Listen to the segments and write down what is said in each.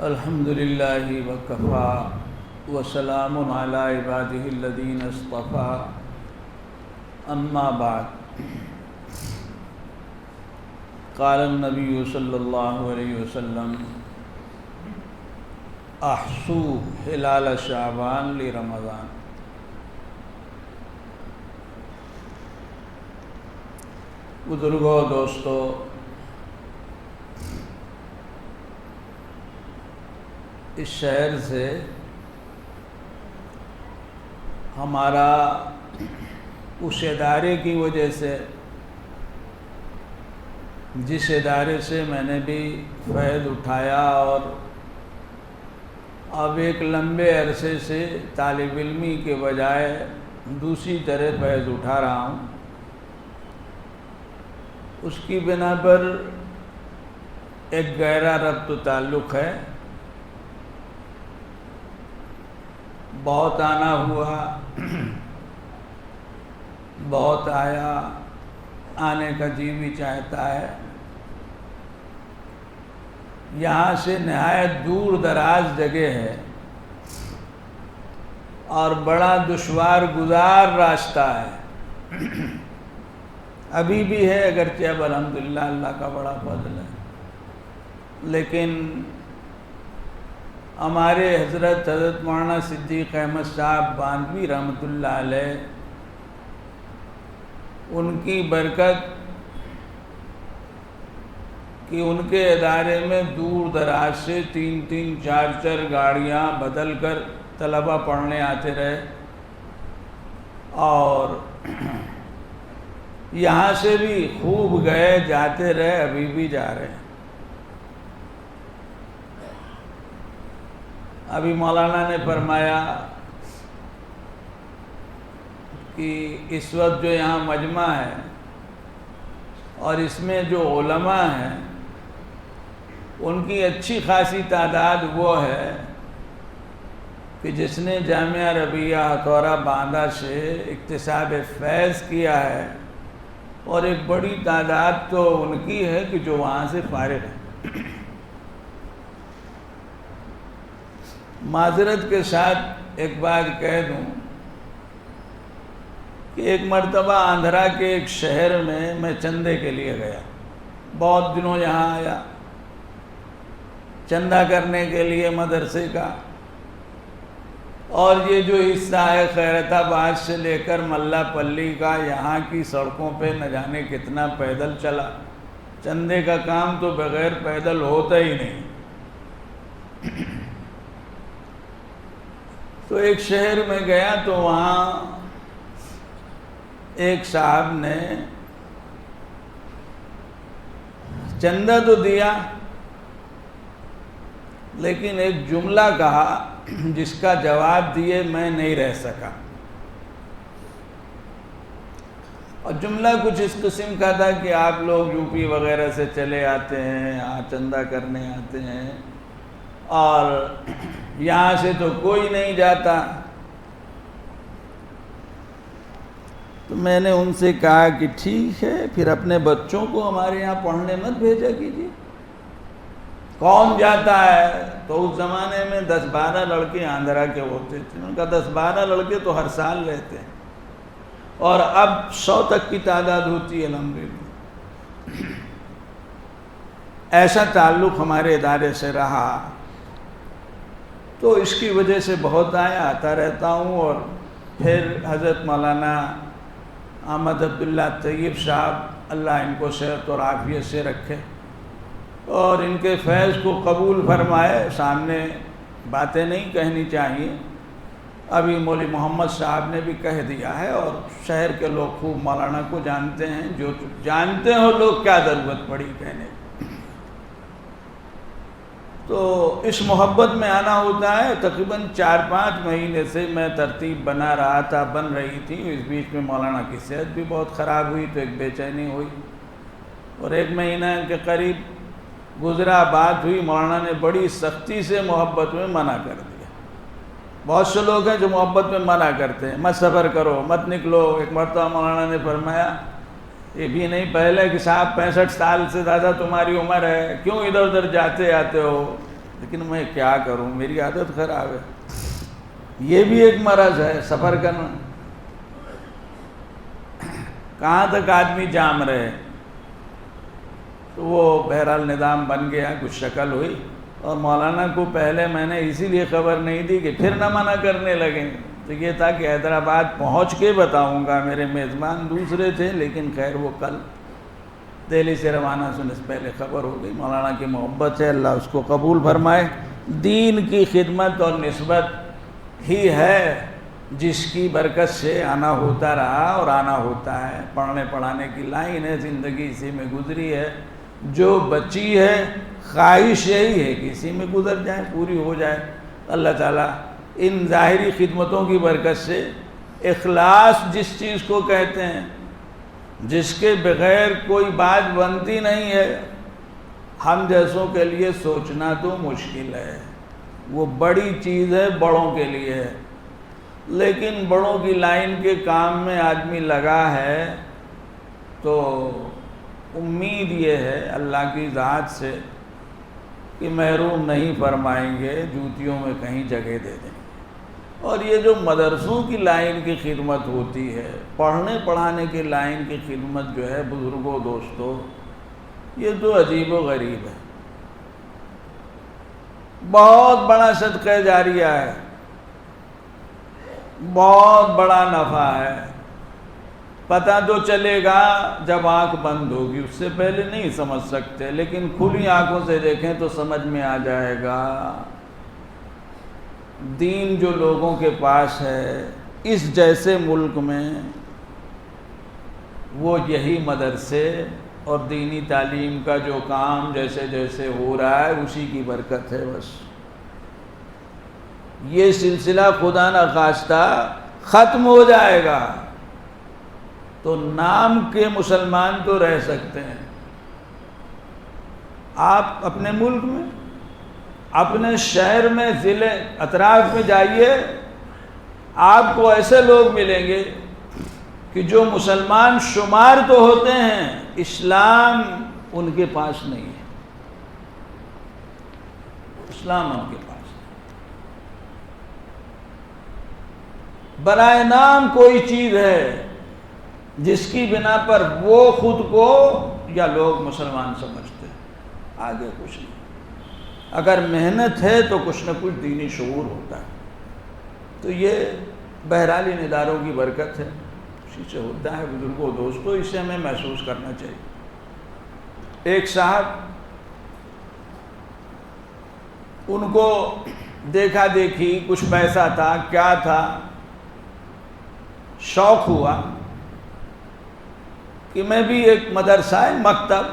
الحمدللہ وکفا وسلام علی عبادہ الذین اصطفا اما بعد قال النبی صلی اللہ علیہ وسلم احصو ہلال شعبان لرمضان۔ بزرگوں، دوستو، اس شہر سے ہمارا اس ادارے کی وجہ سے، جس ادارے سے میں نے بھی فیض اٹھایا اور اب ایک لمبے عرصے سے طالب علمی کے بجائے دوسری طرح فیض اٹھا رہا ہوں، اس کی بنا پر ایک گہرا ربط و تعلق ہے۔ بہت آنا ہوا، بہت آیا، آنے کا جی بھی چاہتا ہے۔ یہاں سے نہایت دور دراز جگہ ہے اور بڑا دشوار گزار راستہ ہے، ابھی بھی ہے، اگرچہ اب الحمدللہ اللہ کا بڑا فضل ہے، لیکن ہمارے حضرت مولانا صدیق احمد صاحب باندھوی رحمۃ اللہ علیہ، ان کی برکت کہ ان کے ادارے میں دور دراز سے 3 4 گاڑیاں بدل کر طلبہ پڑھنے آتے رہے، اور یہاں سے بھی خوب گئے، جاتے رہے، ابھی بھی جا رہے ہیں۔ ابھی مولانا نے فرمایا کہ اس وقت جو یہاں مجمع ہے اور اس میں جو علماء ہیں، ان کی اچھی خاصی تعداد وہ ہے کہ جس نے جامعہ ربیہ ہتھورا باندھا سے اکتساب فیض کیا ہے، اور ایک بڑی تعداد تو ان کی ہے کہ جو وہاں سے فارغ ہے۔ معذرت کے ساتھ ایک بات کہہ دوں کہ ایک مرتبہ آندھرا کے ایک شہر میں چندے کے لیے گیا، بہت دنوں یہاں آیا چندہ کرنے کے لیے مدرسے کا، اور یہ جو حصہ ہے خیرت آباد سے لے کر ملا پلی کا، یہاں کی سڑکوں پہ نہ جانے کتنا پیدل چلا، چندے کا کام تو بغیر پیدل ہوتا ہی نہیں۔ تو ایک شہر میں گیا تو وہاں ایک صاحب نے چندہ تو دیا، لیکن ایک جملہ کہا جس کا جواب دیے میں نہیں رہ سکا، اور جملہ کچھ اس قسم کا تھا کہ آپ لوگ یو پی وغیرہ سے چلے آتے ہیں، یہاں چندہ کرنے آتے ہیں، اور یہاں سے تو کوئی نہیں جاتا۔ تو میں نے ان سے کہا کہ ٹھیک ہے، پھر اپنے بچوں کو ہمارے یہاں پڑھنے مت بھیجا کیجیے، کون جاتا ہے؟ تو اس زمانے میں 10-12 لڑکے آندھرا کے ہوتے تھے، ان کا 10-12 لڑکے تو ہر سال رہتے ہیں، اور اب 100 تک کی تعداد ہوتی ہے الحمدللہ۔ ایسا تعلق ہمارے ادارے سے رہا، تو اس کی وجہ سے بہت آتا رہتا ہوں۔ اور پھر حضرت مولانا احمد عبداللہ طیب صاحب، اللہ ان کو صحت اور عافیت سے رکھے اور ان کے فیض کو قبول فرمائے، سامنے باتیں نہیں کہنی چاہیے، ابھی مولوی محمد صاحب نے بھی کہہ دیا ہے، اور شہر کے لوگ خوب مولانا کو جانتے ہیں، جو جانتے ہو لوگ کیا ضرورت پڑی کہنے کی۔ تو اس محبت میں آنا ہوتا ہے۔ تقریباً 4-5 مہینے سے میں ترتیب بنا رہا تھا، بن رہی تھی، اس بیچ میں مولانا کی صحت بھی بہت خراب ہوئی تو ایک بے چینی ہوئی، اور 1 مہینہ کے قریب گزرا، بات ہوئی، مولانا نے بڑی سختی سے محبت میں منع کر دیا بہت سے لوگ ہیں جو محبت میں منع کرتے ہیں، مت سفر کرو، مت نکلو۔ ایک مرتبہ مولانا نے فرمایا یہ بھی نہیں پہلے کہ صاحب 65 سال سے زیادہ تمہاری عمر ہے، کیوں ادھر ادھر جاتے آتے ہو؟ لیکن میں کیا کروں، میری عادت خراب ہے۔ یہ بھی ایک مرض ہے سفر کرنا، کہاں تک آدمی جام رہے۔ تو وہ بہرحال نظام بن گیا، کچھ شکل ہوئی، اور مولانا کو پہلے میں نے اسی لیے خبر نہیں دی کہ پھر نہ منع کرنے لگیں، تو یہ تھا کہ حیدرآباد پہنچ کے بتاؤں گا۔ میرے میزبان دوسرے تھے، لیکن خیر وہ کل دہلی سے روانہ ہونے سے پہلے خبر ہو گئی۔ مولانا کی محبت ہے، اللہ اس کو قبول فرمائے۔ دین کی خدمت اور نسبت ہی ہے جس کی برکت سے آنا ہوتا رہا اور آنا ہوتا ہے۔ پڑھنے پڑھانے کی لائن ہے، زندگی اسی میں گزری ہے، جو بچی ہے خواہش یہی ہے کہ اسی میں گزر جائے، پوری ہو جائے۔ اللہ تعالیٰ ان ظاہری خدمتوں کی برکت سے اخلاص جس چیز کو کہتے ہیں، جس کے بغیر کوئی بات بنتی نہیں ہے، ہم جیسوں کے لیے سوچنا تو مشکل ہے۔ وہ بڑی چیز ہے، بڑوں کے لیے ہے، لیکن بڑوں کی لائن کے کام میں آدمی لگا ہے تو امید یہ ہے اللہ کی ذات سے کہ محروم نہیں فرمائیں گے، جوتیوں میں کہیں جگہ دے دیں گے۔ اور یہ جو مدرسوں کی لائن کی خدمت ہوتی ہے، پڑھنے پڑھانے کی لائن کی خدمت جو ہے بزرگوں دوستوں، یہ تو عجیب و غریب ہے، بہت بڑا صدقہ جاریہ ہے، بہت بڑا نفع ہے۔ پتہ تو چلے گا جب آنکھ بند ہوگی، اس سے پہلے نہیں سمجھ سکتے، لیکن کھلی آنکھوں سے دیکھیں تو سمجھ میں آ جائے گا۔ دین جو لوگوں کے پاس ہے اس جیسے ملک میں، وہ یہی مدرسے اور دینی تعلیم کا جو کام جیسے جیسے ہو رہا ہے اسی کی برکت ہے۔ بس یہ سلسلہ خدا نہ خواستہ ختم ہو جائے گا تو نام کے مسلمان تو رہ سکتے ہیں۔ آپ اپنے ملک میں، اپنے شہر میں، ضلع اطراف میں جائیے، آپ کو ایسے لوگ ملیں گے کہ جو مسلمان شمار تو ہوتے ہیں، اسلام ان کے پاس نہیں ہے، اسلام ان کے پاس برائے نام کوئی چیز ہے جس کی بنا پر وہ خود کو یا لوگ مسلمان سمجھتے ہیں، آگے کچھ نہیں۔ اگر محنت ہے تو کچھ نہ کچھ دینی شعور ہوتا ہے، تو یہ بہرحال ان اداروں کی برکت ہے، اسی سے ہوتا ہے۔ بزرگوں دوستوں، اسے ہمیں محسوس کرنا چاہیے۔ ایک صاحب، ان کو دیکھا دیکھی، کچھ پیسہ تھا، کیا تھا، شوق ہوا کہ میں بھی ایک مدرسہ مکتب،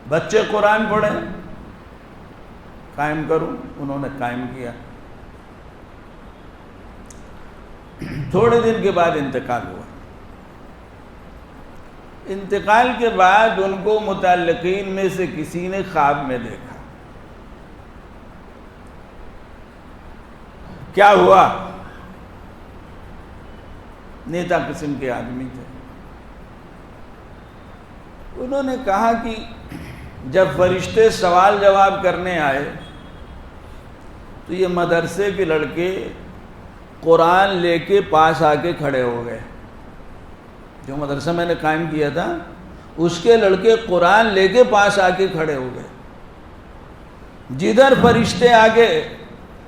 بچے قرآن پڑھیں، قائم کروں۔ انہوں نے قائم کیا۔ تھوڑے دن کے بعد انتقال ہوا۔ انتقال کے بعد ان کو متعلقین میں سے کسی نے خواب میں دیکھا۔ کیا ہوا؟ نیتا قسم کے آدمی تھے۔ انہوں نے کہا کہ جب فرشتے سوال جواب کرنے آئے تو یہ مدرسے کے لڑکے قرآن لے کے پاس آ کے کھڑے ہو گئے۔ جو مدرسہ میں نے قائم کیا تھا اس کے لڑکے قرآن لے کے پاس آ کے کھڑے ہو گئے۔ جدھر فرشتے آگے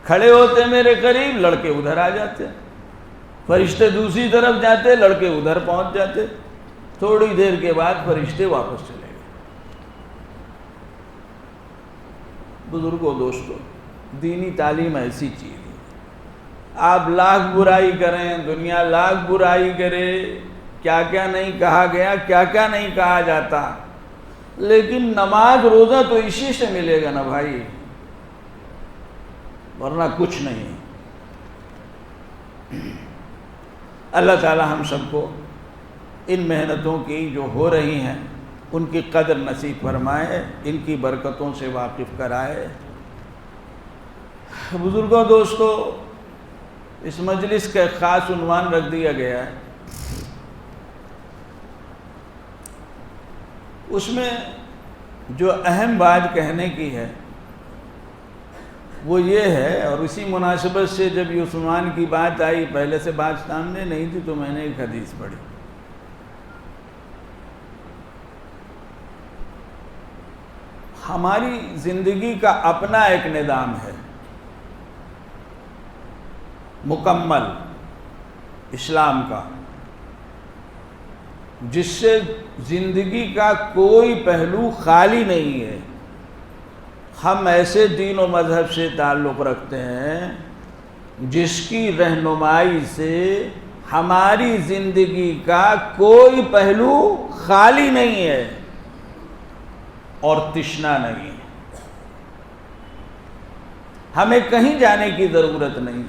کھڑے ہوتے میرے قریب، لڑکے ادھر آ جاتے، فرشتے دوسری طرف جاتے، لڑکے ادھر پہنچ جاتے۔ تھوڑی دیر کے بعد فرشتے واپس چلے گئے۔ بزرگوں دوستوں، دینی تعلیم ایسی چیز ہے، آپ لاکھ برائی کریں، دنیا لاکھ برائی کرے، کیا کیا نہیں کہا گیا، کیا کیا نہیں کہا جاتا، لیکن نماز روزہ تو اسی سے ملے گا نا بھائی، ورنہ کچھ نہیں۔ اللہ تعالی ہم سب کو ان محنتوں کی جو ہو رہی ہیں ان کی قدر نصیب فرمائے، ان کی برکتوں سے واقف کرائے۔ بزرگوں دوستو، اس مجلس کا ایک خاص عنوان رکھ دیا گیا ہے. اس میں جو اہم بات کہنے کی ہے وہ یہ ہے، اور اسی مناسبت سے جب یہ عثمان کی بات آئی، پہلے سے بات سامنے نہیں تھی تو میں نے ایک حدیث پڑھی. ہماری زندگی کا اپنا ایک نظام ہے مکمل اسلام کا، جس سے زندگی کا کوئی پہلو خالی نہیں ہے. ہم ایسے دین و مذہب سے تعلق رکھتے ہیں جس کی رہنمائی سے ہماری زندگی کا کوئی پہلو خالی نہیں ہے اور تشنا نہیں ہے. ہمیں کہیں جانے کی ضرورت نہیں،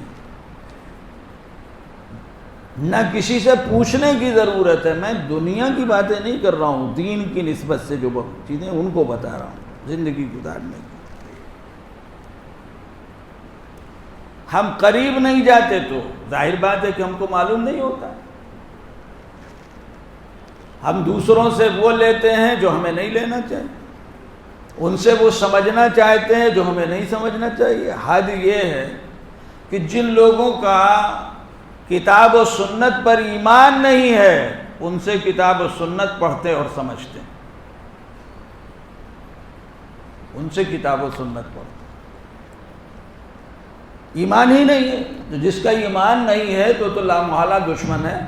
نہ کسی سے پوچھنے کی ضرورت ہے. میں دنیا کی باتیں نہیں کر رہا ہوں، دین کی نسبت سے جو چیزیں ان کو بتا رہا ہوں زندگی گزارنے کی. ہم قریب نہیں جاتے تو ظاہر بات ہے کہ ہم کو معلوم نہیں ہوتا. ہم دوسروں سے وہ لیتے ہیں جو ہمیں نہیں لینا چاہیے، ان سے وہ سمجھنا چاہتے ہیں جو ہمیں نہیں سمجھنا چاہیے. حد یہ ہے کہ جن لوگوں کا کتاب و سنت پر ایمان نہیں ہے ان سے کتاب و سنت پڑھتے اور سمجھتے ہیں، ان سے کتاب و سنت پڑھتے. ایمان ہی نہیں ہے تو جس کا ایمان نہیں ہے تو لامحالہ دشمن ہے.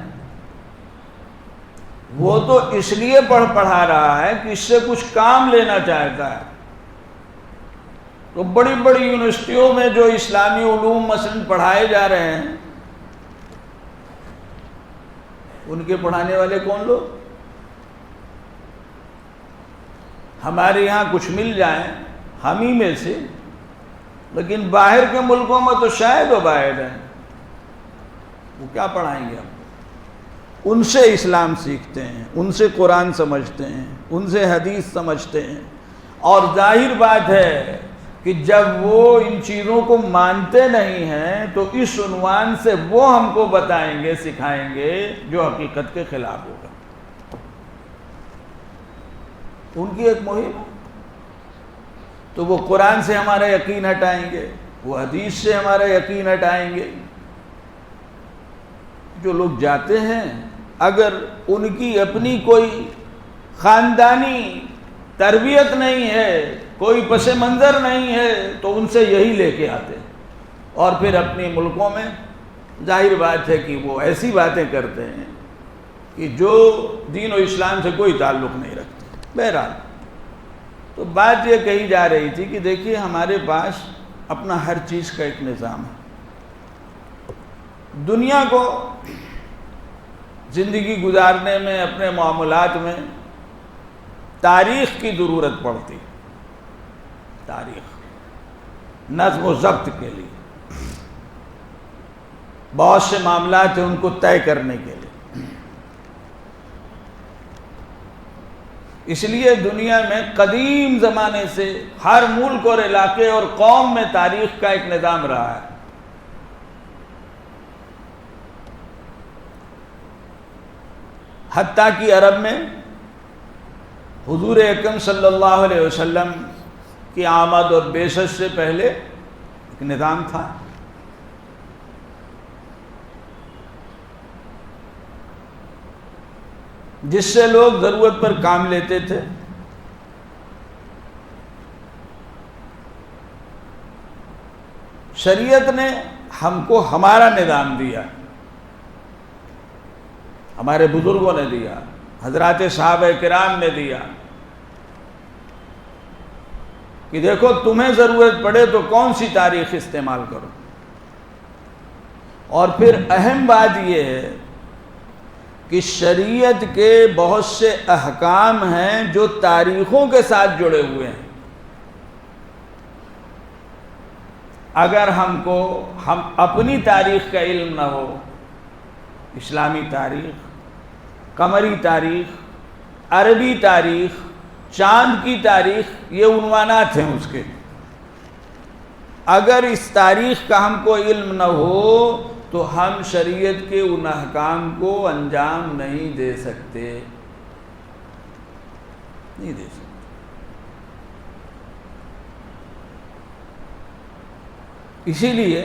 وہ تو اس لیے پڑھا رہا ہے کہ اس سے کچھ کام لینا چاہتا ہے. تو بڑی بڑی یونیورسٹیوں میں جو اسلامی علوم مثلا پڑھائے جا رہے ہیں، ان کے پڑھانے والے کون لوگ؟ ہمارے یہاں کچھ مل جائیں ہم ہی میں سے، لیکن باہر کے ملکوں میں تو شاید و باہر ہیں. وہ کیا پڑھائیں گے ہم؟ ان سے اسلام سیکھتے ہیں، ان سے قرآن سمجھتے ہیں، ان سے حدیث سمجھتے ہیں. اور ظاہر بات ہے کہ جب وہ ان چیزوں کو مانتے نہیں ہیں تو اس عنوان سے وہ ہم کو بتائیں گے، سکھائیں گے جو حقیقت کے خلاف ہوگا. ان کی ایک مہم ہے. تو وہ قرآن سے ہمارا یقین ہٹائیں گے، وہ حدیث سے ہمارا یقین ہٹائیں گے. جو لوگ جاتے ہیں اگر ان کی اپنی کوئی خاندانی تربیت نہیں ہے، کوئی پس منظر نہیں ہے تو ان سے یہی لے کے آتے ہیں. اور پھر اپنے ملکوں میں ظاہر بات ہے کہ وہ ایسی باتیں کرتے ہیں کہ جو دین و اسلام سے کوئی تعلق نہیں رکھتے. بہرحال تو بات یہ کہی جا رہی تھی کہ دیکھیے ہمارے پاس اپنا ہر چیز کا ایک نظام ہے. دنیا کو زندگی گزارنے میں، اپنے معاملات میں تاریخ کی ضرورت پڑتی. تاریخ نظم و ضبط کے لیے بہت سے معاملات ہیں ان کو طے کرنے کے لیے. اس لیے دنیا میں قدیم زمانے سے ہر ملک اور علاقے اور قوم میں تاریخ کا ایک نظام رہا ہے. حتیٰ کہ عرب میں حضور اکرم صلی اللہ علیہ وسلم کی آمد اور بعثت سے پہلے ایک نظام تھا. جس سے لوگ ضرورت پر کام لیتے تھے. شریعت نے ہم کو ہمارا نظام دیا، ہمارے بزرگوں نے دیا، حضرات صحابہ کرام نے دیا کہ دیکھو تمہیں ضرورت پڑے تو کون سی تاریخ استعمال کرو. اور پھر اہم بات یہ ہے کہ شریعت کے بہت سے احکام ہیں جو تاریخوں کے ساتھ جڑے ہوئے ہیں. اگر ہم اپنی تاریخ کا علم نہ ہو، اسلامی تاریخ، قمری تاریخ، عربی تاریخ، چاند کی تاریخ، یہ عنوانات ہیں اس کے. اگر اس تاریخ کا ہم کو علم نہ ہو تو ہم شریعت کے ان احکام کو انجام نہیں دے سکتے، نہیں دے سکتے۔ اسی لیے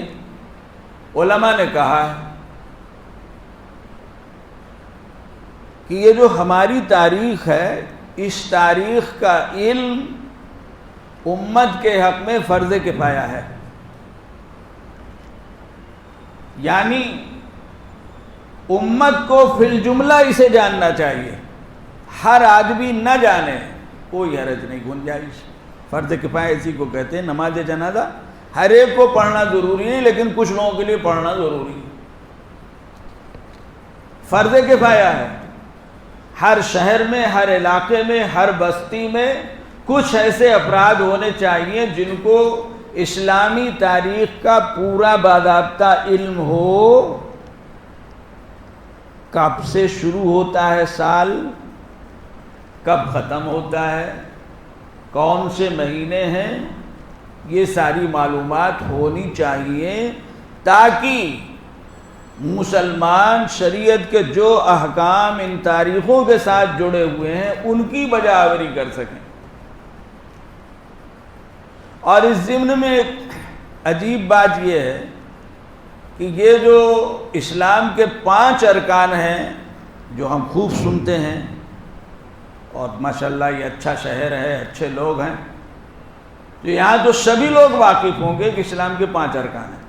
علماء نے کہا ہے کہ یہ جو ہماری تاریخ ہے، اس تاریخ کا علم امت کے حق میں فرض کفایہ ہے، یعنی امت کو فی الجملہ اسے جاننا چاہیے، ہر آدمی نہ جانے کوئی حرج نہیں، گنجائش۔ فرض کفایہ اسی کو کہتے ہیں۔ نماز جنازہ ہر ایک کو پڑھنا ضروری نہیں، لیکن کچھ لوگوں کے لیے پڑھنا ضروری ہے، فرض کفایہ ہے۔ ہر شہر میں، ہر علاقے میں، ہر بستی میں کچھ ایسے افراد ہونے چاہیے جن کو اسلامی تاریخ کا پورا باضابطہ علم ہو، کب سے شروع ہوتا ہے سال، کب ختم ہوتا ہے، کون سے مہینے ہیں، یہ ساری معلومات ہونی چاہیے، تاکہ مسلمان شریعت کے جو احکام ان تاریخوں کے ساتھ جڑے ہوئے ہیں ان کی بجا آوری کر سکیں۔ اور اس ضمن میں ایک عجیب بات یہ ہے کہ یہ جو اسلام کے 5 ارکان ہیں جو ہم خوب سنتے ہیں، اور ماشاءاللہ یہ اچھا شہر ہے، اچھے لوگ ہیں، تو یہاں تو سبھی لوگ واقف ہوں گے کہ اسلام کے 5 ارکان ہیں۔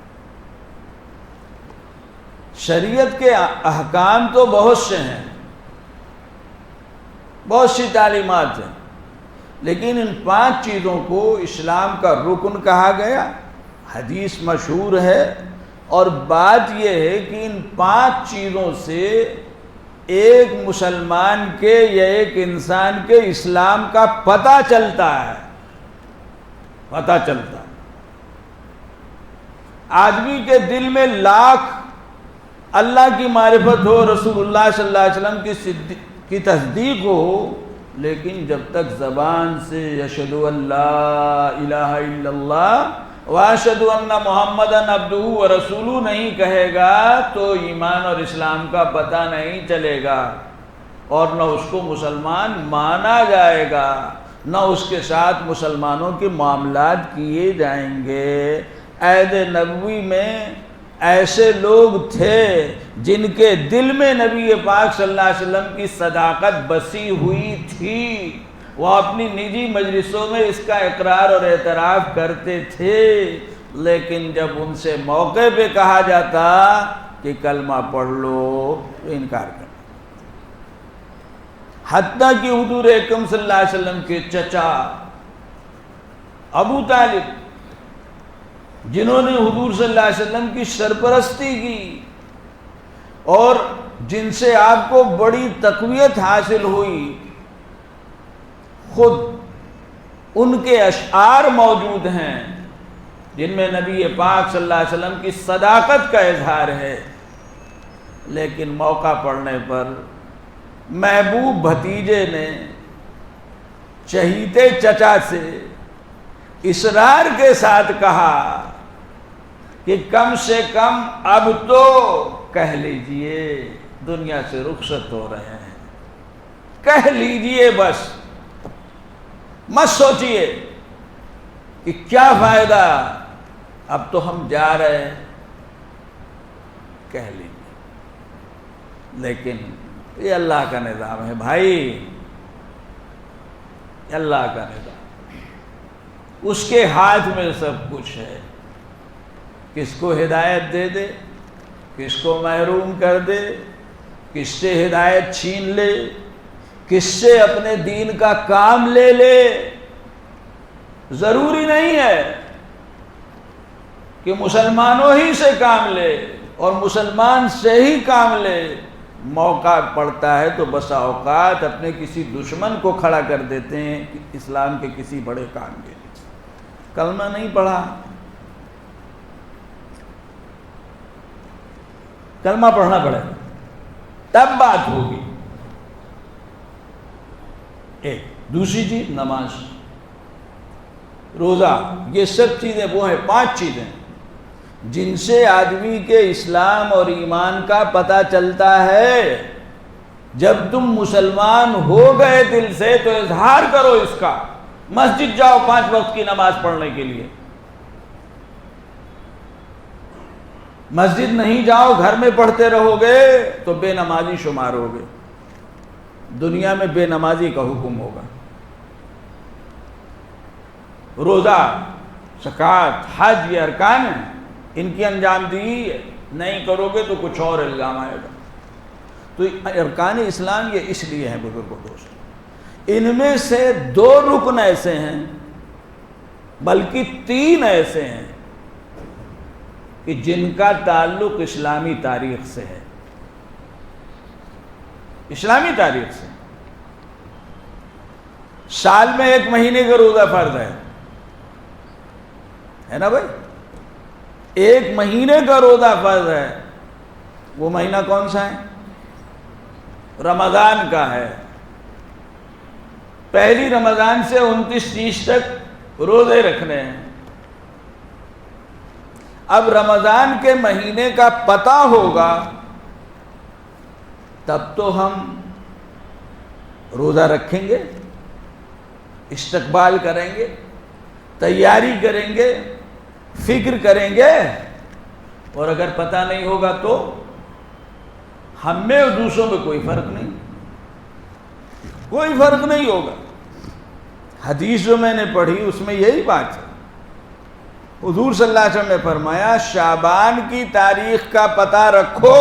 شریعت کے احکام تو بہت سے ہیں، بہت سی تعلیمات ہیں، لیکن ان 5 چیزوں کو اسلام کا رکن کہا گیا، حدیث مشہور ہے، اور بات یہ ہے کہ ان 5 چیزوں سے ایک مسلمان کے یا ایک انسان کے اسلام کا پتہ چلتا ہے، پتہ چلتا ہے۔ آدمی کے دل میں لاکھ اللہ کی معرفت ہو، رسول اللہ صلی اللہ علیہ وسلم کی تصدیق ہو، لیکن جب تک زبان سے اشہد ان لا الہ الا اللہ واشہد ان محمدً عبدہ ورسولہ نہیں کہے گا تو ایمان اور اسلام کا پتہ نہیں چلے گا، اور نہ اس کو مسلمان مانا جائے گا، نہ اس کے ساتھ مسلمانوں کے معاملات کیے جائیں گے۔ عہد نبوی میں ایسے لوگ تھے جن کے دل میں نبی پاک صلی اللہ علیہ وسلم کی صداقت بسی ہوئی تھی، وہ اپنی نجی مجلسوں میں اس کا اقرار اور اعتراف کرتے تھے، لیکن جب ان سے موقع پہ کہا جاتا کہ کلمہ پڑھ لو تو انکار کر، حتیٰ کہ حضور اکرم صلی اللہ علیہ وسلم کے چچا ابو طالب، جنہوں نے حضور صلی اللہ علیہ وسلم کی سرپرستی کی اور جن سے آپ کو بڑی تقویت حاصل ہوئی، خود ان کے اشعار موجود ہیں جن میں نبی پاک صلی اللہ علیہ وسلم کی صداقت کا اظہار ہے، لیکن موقع پڑنے پر محبوب بھتیجے نے چہیتے چچا سے اصرار کے ساتھ کہا کہ کم سے کم اب تو کہہ لیجئے دنیا سے رخصت ہو رہے ہیں، کہہ لیجئے، بس مت سوچئے کہ کیا فائدہ، اب تو ہم جا رہے ہیں، کہہ لیجئے۔ لیکن یہ اللہ کا نظام ہے بھائی، اللہ کا نظام، اس کے ہاتھ میں سب کچھ ہے، کس کو ہدایت دے دے، کس کو محروم کر دے، کس سے ہدایت چھین لے، کس سے اپنے دین کا کام لے لے۔ ضروری نہیں ہے کہ مسلمانوں ہی سے کام لے اور مسلمان سے ہی کام لے، موقع پڑتا ہے تو بسا اوقات اپنے کسی دشمن کو کھڑا کر دیتے ہیں اسلام کے کسی بڑے کام کے لیے۔ کلمہ نہیں پڑھا، کلمہ پڑھنا پڑے گا تب بات ہوگی۔ ایک دوسری چیز نماز، روزہ، یہ سب چیزیں وہ ہیں 5 چیزیں جن سے آدمی کے اسلام اور ایمان کا پتہ چلتا ہے۔ جب تم مسلمان ہو گئے دل سے تو اظہار کرو اس کا، مسجد جاؤ 5 وقت کی نماز پڑھنے کے لیے، مسجد نہیں جاؤ گھر میں پڑھتے رہو گے تو بے نمازی شمار ہوگے، دنیا میں بے نمازی کا حکم ہوگا۔ روزہ، زکوٰۃ، حج یہ ارکان ہیں، ان کی انجام دہی ہے، نہیں کرو گے تو کچھ اور الزام آئے گا۔ تو ارکان اسلام یہ اس لیے ہیں بزرگوں دوست، ان میں سے 2 رکن ایسے ہیں بلکہ 3 ایسے ہیں کہ جن کا تعلق اسلامی تاریخ سے ہے، اسلامی تاریخ سے۔ سال میں 1 مہینے کا روزہ فرض ہے نا بھائی، 1 مہینے کا روزہ فرض ہے۔ وہ مہینہ کون سا ہے؟ رمضان کا ہے۔ پہلی رمضان سے 29-30 تک روزے رکھنے ہیں۔ اب رمضان کے مہینے کا پتہ ہوگا تب تو ہم روزہ رکھیں گے، استقبال کریں گے، تیاری کریں گے، فکر کریں گے۔ اور اگر پتہ نہیں ہوگا تو ہم میں اور دوسروں میں کوئی فرق نہیں، کوئی فرق نہیں ہوگا۔ حدیث جو میں نے پڑھی اس میں یہی بات ہے، حضور صلی اللہ علیہ وسلم نے فرمایا شعبان کی تاریخ کا پتہ رکھو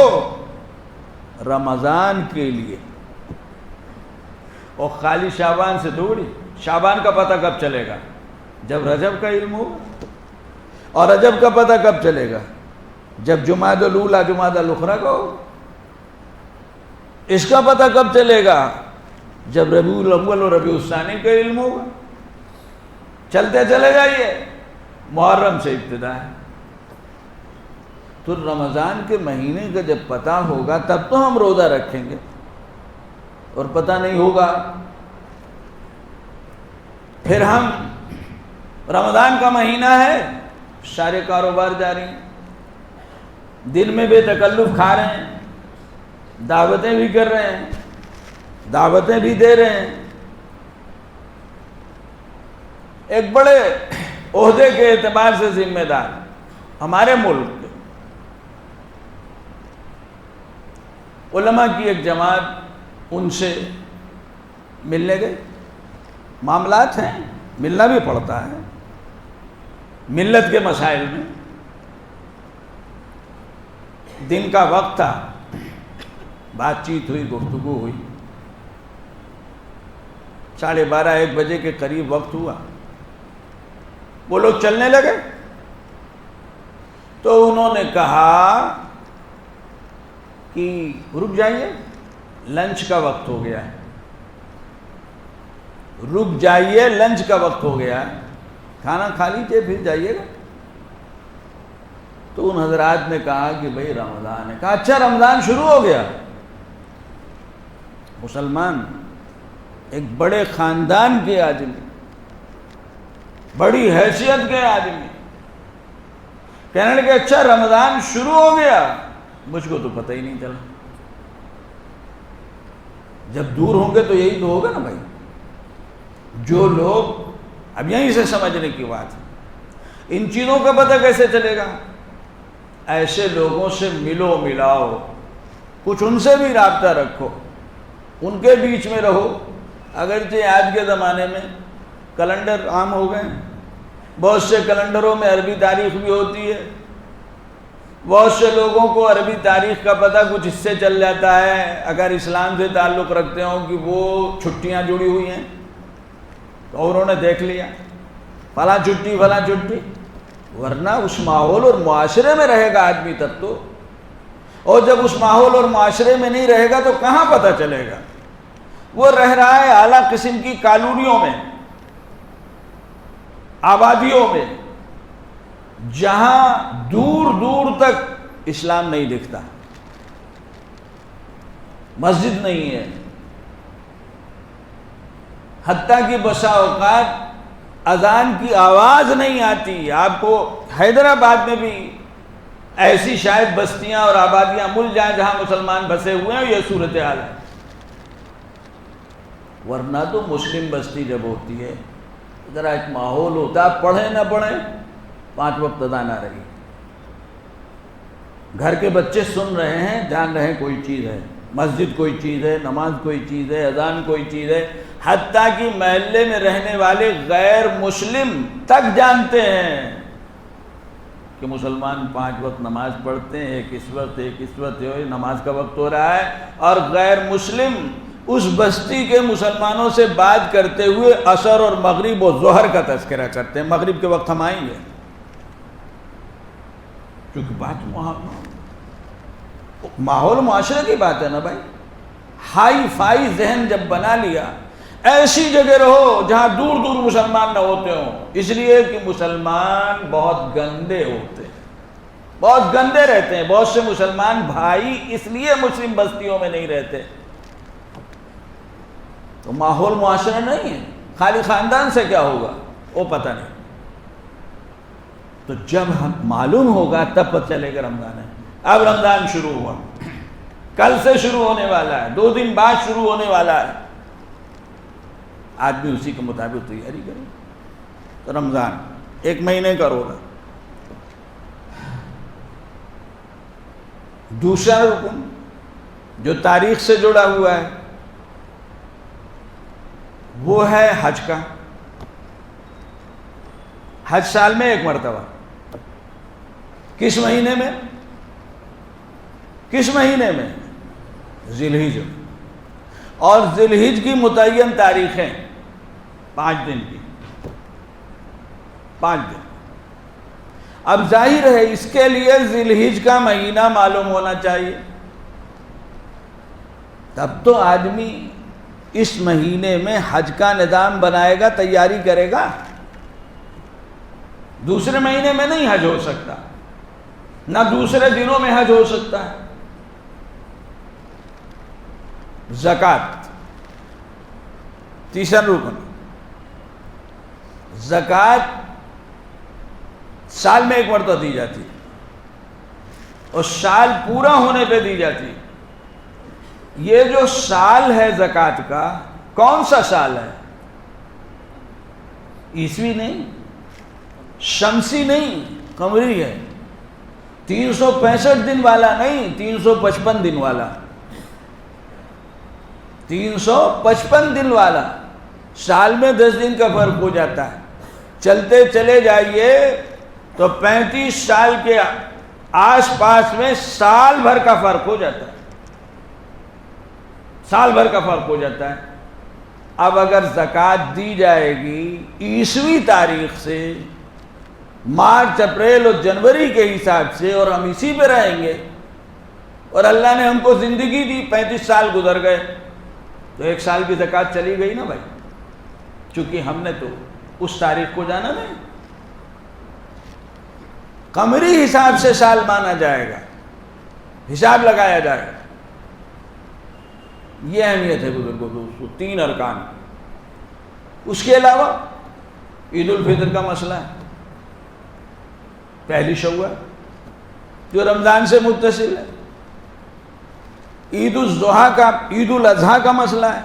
رمضان کے لیے، اور خالی شعبان سے تھوڑی۔ شعبان کا پتہ کب چلے گا؟ جب رجب کا علم ہوگا۔ اور رجب کا پتہ کب چلے گا؟ جب جمادی الاولیٰ جمادی الاخری کا ہوگا۔ اس کا پتہ کب چلے گا؟ جب ربیع الاول اور ربیع الثانی کا علم ہوگا۔ چلتے چلے جائیے، محرم سے ابتدا ہے۔ تو رمضان کے مہینے کا جب پتہ ہوگا تب تو ہم روزہ رکھیں گے، اور پتہ نہیں ہوگا پھر ہم رمضان کا مہینہ ہے، سارے کاروبار جاری ہیں، دن میں بے تکلف کھا رہے ہیں، دعوتیں بھی کر رہے ہیں، دعوتیں بھی دے رہے ہیں۔ ایک بڑے عہدے کے اعتبار سے ذمہ دار ہمارے ملک کے علماء کی ایک جماعت ان سے ملنے گئے۔ معاملات ہیں، ملنا بھی پڑتا ہے ملت کے مسائل میں۔ دن کا وقت تھا، بات چیت ہوئی، گفتگو ہوئی، 12:30-1 بجے کے قریب وقت ہوا، وہ لوگ چلنے لگے۔ تو انہوں نے کہا کہ رک جائیے، لنچ کا وقت ہو گیا ہے، رک جائیے، لنچ کا وقت ہو گیا ہے، کھانا کھا لیجیے پھر جائیے گا۔ تو ان حضرات نے کہا کہ بھئی رمضان ہے۔ کہا اچھا رمضان شروع ہو گیا۔ مسلمان، ایک بڑے خاندان کے آدمی، بڑی حیثیت کے آدمی کہنے لگے اچھا رمضان شروع ہو گیا، مجھ کو تو پتہ ہی نہیں چلا۔ جب دور ہوں گے تو یہی تو ہوگا نا بھائی، جو لوگ اب یہیں سے سمجھنے کی بات ہے، ان چیزوں کا پتہ کیسے چلے گا؟ ایسے لوگوں سے ملو ملاؤ، کچھ ان سے بھی رابطہ رکھو، ان کے بیچ میں رہو۔ اگرچہ آج کے زمانے میں کیلنڈر عام ہو گئے، بہت سے کیلنڈروں میں عربی تاریخ بھی ہوتی ہے، بہت سے لوگوں کو عربی تاریخ کا پتہ کچھ اس سے چل جاتا ہے اگر اسلام سے تعلق رکھتے ہوں کہ وہ چھٹیاں جڑی ہوئی ہیں تو انہوں نے دیکھ لیا فلاں چھٹی فلاں چھٹی، ورنہ اس ماحول اور معاشرے میں رہے گا آدمی تب تو، اور جب اس ماحول اور معاشرے میں نہیں رہے گا تو کہاں پتہ چلے گا؟ وہ رہ رہا ہے اعلیٰ قسم کی کالونیوں میں، آبادیوں میں، جہاں دور دور تک اسلام نہیں دکھتا، مسجد نہیں ہے، حتیٰ کہ بسا اوقات اذان کی آواز نہیں آتی۔ آپ کو حیدرآباد میں بھی ایسی شاید بستیاں اور آبادیاں مل جائیں جہاں مسلمان بسے ہوئے ہیں، یہ صورتحال ہے، ورنہ تو مسلم بستی جب ہوتی ہے ذرا ایک ماحول ہوتا ہے، پڑھیں نہ پڑھیں 5 وقت اذان نہ رہی، گھر کے بچے سن رہے ہیں، جان رہے ہیں کوئی چیز ہے، مسجد کوئی چیز ہے، نماز کوئی چیز ہے، اذان کوئی چیز ہے، حتیٰ کہ محلے میں رہنے والے غیر مسلم تک جانتے ہیں کہ مسلمان 5 وقت نماز پڑھتے ہیں، ایک اس وقت نماز کا وقت ہو رہا ہے، اور غیر مسلم اس بستی کے مسلمانوں سے بات کرتے ہوئے عصر اور مغرب و ظہر کا تذکرہ کرتے ہیں، مغرب کے وقت ہم آئیں گے، کیونکہ بات ماحول معاشرے کی بات ہے نا بھائی، ہائی فائی ذہن جب بنا لیا، ایسی جگہ رہو جہاں دور دور مسلمان نہ ہوتے ہوں، اس لیے کہ مسلمان بہت گندے ہوتے ہیں، بہت گندے رہتے ہیں، بہت سے مسلمان بھائی اس لیے مسلم بستیوں میں نہیں رہتے، تو ماحول معاشرہ نہیں ہے، خالی خاندان سے کیا ہوگا وہ پتہ نہیں، تو جب ہم معلوم ہوگا تب پتہ چلے گا رمضان ہے۔ اب رمضان شروع ہوا، کل سے شروع ہونے والا ہے، 2 دن بعد شروع ہونے والا ہے، آدمی اسی کے مطابق تیاری کرے، تو رمضان 1 مہینے کا روزہ۔ دوسرا رکن جو تاریخ سے جڑا ہوا ہے وہ ہے حج کا۔ حج سال میں 1 مرتبہ، کس مہینے میں؟ کس مہینے میں؟ ذی الحج، اور ذی الحج کی متعین تاریخیں 5 دن کی، 5 دن۔ اب ظاہر ہے اس کے لیے ذی الحج کا مہینہ معلوم ہونا چاہیے، تب تو آدمی اس مہینے میں حج کا نظام بنائے گا، تیاری کرے گا۔ دوسرے مہینے میں نہیں حج ہو سکتا، نہ دوسرے دنوں میں حج ہو سکتا ہے۔ زکوٰۃ، تیسرا رکن، زکوٰۃ سال میں 1 مرتبہ دی جاتی ہے، اور سال پورا ہونے پہ دی جاتی ہے۔ یہ جو سال ہے زکوٰۃ کا، کون سا سال ہے؟ عیسوی نہیں، شمسی نہیں، قمری ہے، 365 دن والا نہیں، 355 دن والا، 355 دن والا۔ سال میں 10 دن کا فرق ہو جاتا ہے، چلتے چلے جائیے تو 35 سال کے آس پاس میں سال بھر کا فرق ہو جاتا ہے، سال بھر کا فرق ہو جاتا ہے۔ اب اگر زکوٰۃ دی جائے گی عیسوی تاریخ سے، مارچ اپریل اور جنوری کے حساب سے، اور ہم اسی پہ رہیں گے، اور اللہ نے ہم کو زندگی دی، 35 سال گزر گئے، تو 1 سال کی زکوٰۃ چلی گئی نا بھائی، چونکہ ہم نے تو اس تاریخ کو جانا نہیں۔ قمری حساب سے سال مانا جائے گا، حساب لگایا جائے گا۔ یہ اہمیت ہے بزرگوں دوستو، 3 ارکان۔ اس کے علاوہ عید الفطر کا مسئلہ ہے، 1 شوال جو رمضان سے متصل ہے، عید الضحیٰ کا، عید الاضحیٰ کا مسئلہ ہے،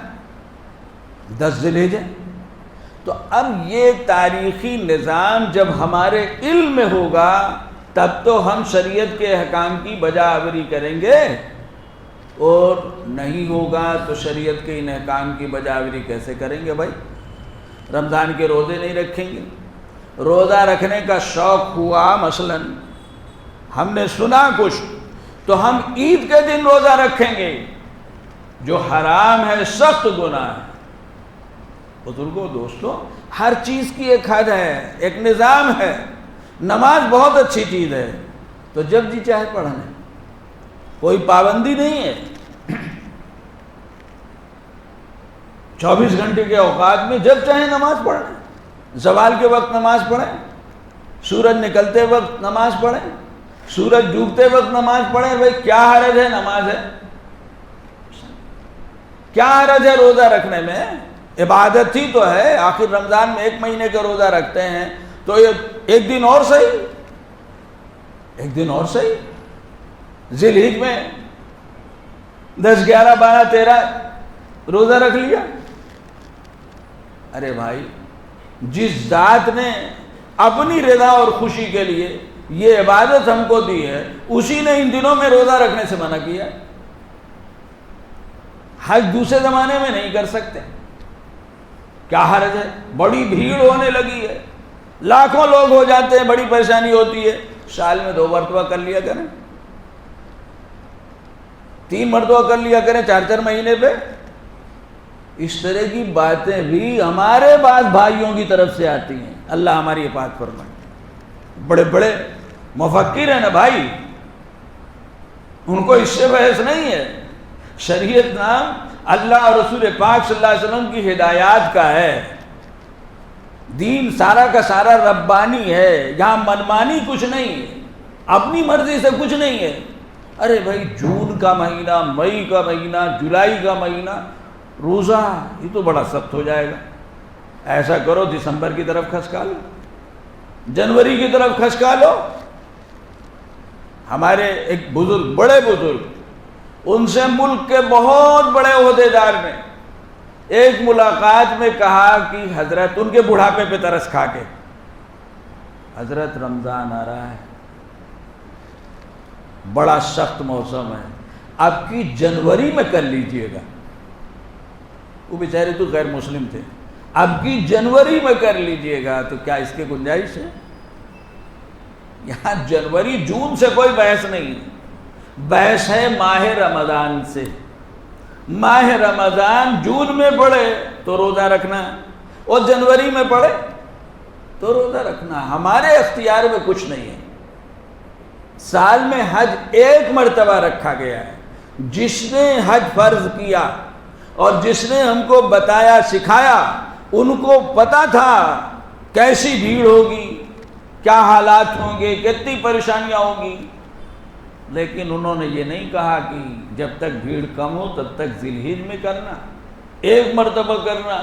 10 ذی الحجہ۔ تو اب یہ تاریخی نظام جب ہمارے علم میں ہوگا تب تو ہم شریعت کے احکام کی بجا آوری کریں گے، اور نہیں ہوگا تو شریعت کے ان احکام کی بجا آوری کیسے کریں گے بھائی؟ رمضان کے روزے نہیں رکھیں گے، روزہ رکھنے کا شوق ہوا، مثلا ہم نے سنا کچھ، تو ہم عید کے دن روزہ رکھیں گے، جو حرام ہے، سخت گناہ ہے۔ بزرگوں دوستو، ہر چیز کی ایک حد ہے، ایک نظام ہے۔ نماز بہت اچھی چیز ہے، تو جب جی چاہے پڑھنا، کوئی پابندی نہیں ہے۔ 24 گھنٹے کے اوقات میں جب چاہیں نماز پڑھیں، زوال کے وقت نماز پڑھیں، سورج نکلتے وقت نماز پڑھیں، سورج ڈوبتے وقت نماز پڑھیں۔ بھائی کیا حرج ہے؟ نماز ہے، کیا حرج ہے روزہ رکھنے میں؟ عبادت ہی تو ہے۔ آخر رمضان میں 1 مہینے کا روزہ رکھتے ہیں تو یہ 1 دن اور صحیح، ایک دن اور صحیح، ذی الحج میں 10 11 12 13 روزہ رکھ لیا۔ ارے بھائی، جس ذات نے اپنی رضا اور خوشی کے لیے یہ عبادت ہم کو دی ہے، اسی نے ان دنوں میں روزہ رکھنے سے منع کیا۔ حج دوسرے زمانے میں نہیں کر سکتے، کیا حرج ہے؟ بڑی بھیڑ ہونے لگی ہے، لاکھوں لوگ ہو جاتے ہیں، بڑی پریشانی ہوتی ہے، سال میں 2 مرتبہ کر لیا کریں، 3 مرتبہ کر لیا کریں 4 مہینے پہ۔ اس طرح کی باتیں بھی ہمارے بعض بھائیوں کی طرف سے آتی ہیں، اللہ ہماری حفاظت فرمائے۔ بڑے بڑے مفکر ہیں نا بھائی، ان کو اس سے بحث نہیں ہے۔ شریعت نام اللہ اور رسول پاک صلی اللہ علیہ وسلم کی ہدایات کا ہے، دین سارا کا سارا ربانی ہے، یہاں منمانی کچھ نہیں ہے، اپنی مرضی سے کچھ نہیں ہے۔ ارے بھائی، جون کا مہینہ، مئی کا مہینہ، جولائی کا مہینہ روزہ، یہ تو بڑا سخت ہو جائے گا۔ ایسا کرو دسمبر کی طرف کھسکا لو، جنوری کی طرف کھسکا لو۔ ہمارے ایک بزرگ، بڑے بزرگ، ان سے ملک کے بہت بڑے عہدیدار نے ایک ملاقات میں کہا کہ حضرت، ان کے بڑھاپے پہ ترس کھا کے، حضرت رمضان آ رہا ہے، بڑا سخت موسم ہے، اب کی جنوری میں کر لیجئے گا۔ وہ بیچارے تو غیر مسلم تھے، اب کی جنوری میں کر لیجئے گا، تو کیا اس کے گنجائش ہے؟ یہاں جنوری جون سے کوئی بحث نہیں، بحث ہے ماہ رمضان سے۔ ماہ رمضان جون میں پڑے تو روزہ رکھنا، اور جنوری میں پڑے تو روزہ رکھنا، ہمارے اختیار میں کچھ نہیں ہے۔ سال میں حج 1 مرتبہ رکھا گیا ہے، جس نے حج فرض کیا اور جس نے ہم کو بتایا سکھایا، ان کو پتا تھا کیسی بھیڑ ہوگی، کیا حالات ہوں گے، کتنی پریشانیاں ہوں گی، لیکن انہوں نے یہ نہیں کہا کہ جب تک بھیڑ کم ہو تب تک ذی الحج میں کرنا، 1 مرتبہ کرنا،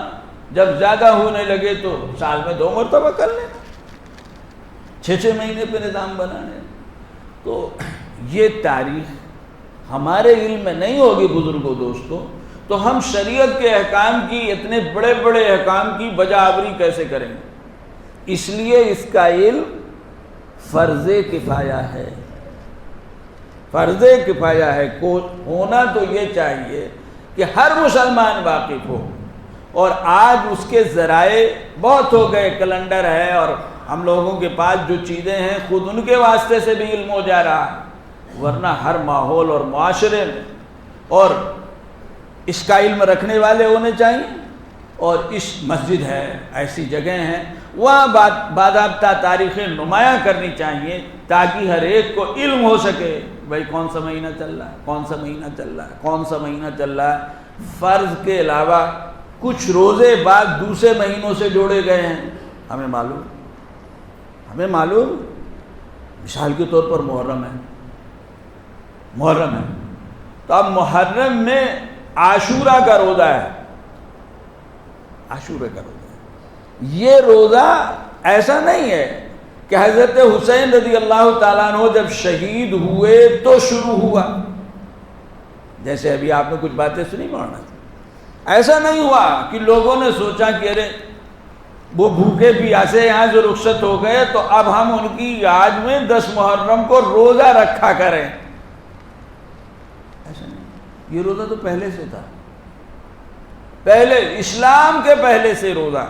جب زیادہ ہونے لگے تو سال میں 2 مرتبہ کر لینا، 6 مہینے پہ نظام بنانے۔ تو یہ تاریخ ہمارے علم میں نہیں ہوگی بزرگوں دوستوں، تو ہم شریعت کے احکام کی، اتنے بڑے بڑے احکام کی بجا آوری کیسے کریں گے؟ اس لیے اس کا علم فرض کفایہ ہے، فرض کفایہ ہے، ہونا تو یہ چاہیے کہ ہر مسلمان واقف ہو، اور آج اس کے ذرائع بہت ہو گئے، کیلنڈر ہے، اور ہم لوگوں کے پاس جو چیزیں ہیں خود ان کے واسطے سے بھی علم ہو جا رہا ہے، ورنہ ہر ماحول اور معاشرے میں، اور اس کا علم رکھنے والے ہونے چاہیے، اور اس مسجد ہے، ایسی جگہیں ہیں، وہاں باضابطہ تاریخیں نمایاں کرنی چاہیے، تاکہ ہر ایک کو علم ہو سکے، بھائی کون سا مہینہ چل رہا ہے، کون سا مہینہ چل رہا ہے، کون سا مہینہ چل رہا ہے۔ فرض کے علاوہ کچھ روزے بعد دوسرے مہینوں سے جوڑے گئے ہیں، ہمیں معلوم، مثال کے طور پر محرم ہے، تو اب محرم میں عاشورہ کا روزہ ہے، یہ روزہ ایسا نہیں ہے کہ حضرت حسین رضی اللہ تعالیٰ عنہ جب شہید ہوئے تو شروع ہوا، جیسے ابھی آپ نے کچھ باتیں سنی مولانا، ایسا نہیں ہوا کہ لوگوں نے سوچا کہ ارے وہ بھوکے پیاسے یہاں سے رخصت ہو گئے تو اب ہم ان کی یاد میں 10 محرم کو روزہ رکھا کریں، ایسا نہیں، یہ روزہ تو پہلے سے تھا، پہلے اسلام کے پہلے سے روزہ،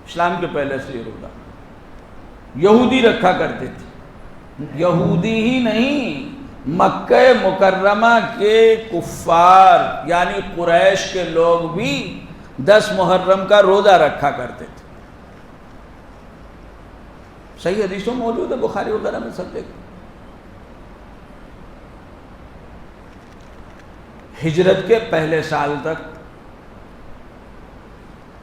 اسلام کے پہلے سے یہ روزہ یہودی رکھا کرتے تھے، یہودی ہی نہیں، مکہ مکرمہ کے کفار یعنی قریش کے لوگ بھی 10 محرم کا روزہ رکھا کرتے تھے، صحیح حدیثوں موجود ہے بخاری وغیرہ میں سب دیکھیں۔ ہجرت کے پہلے سال تک،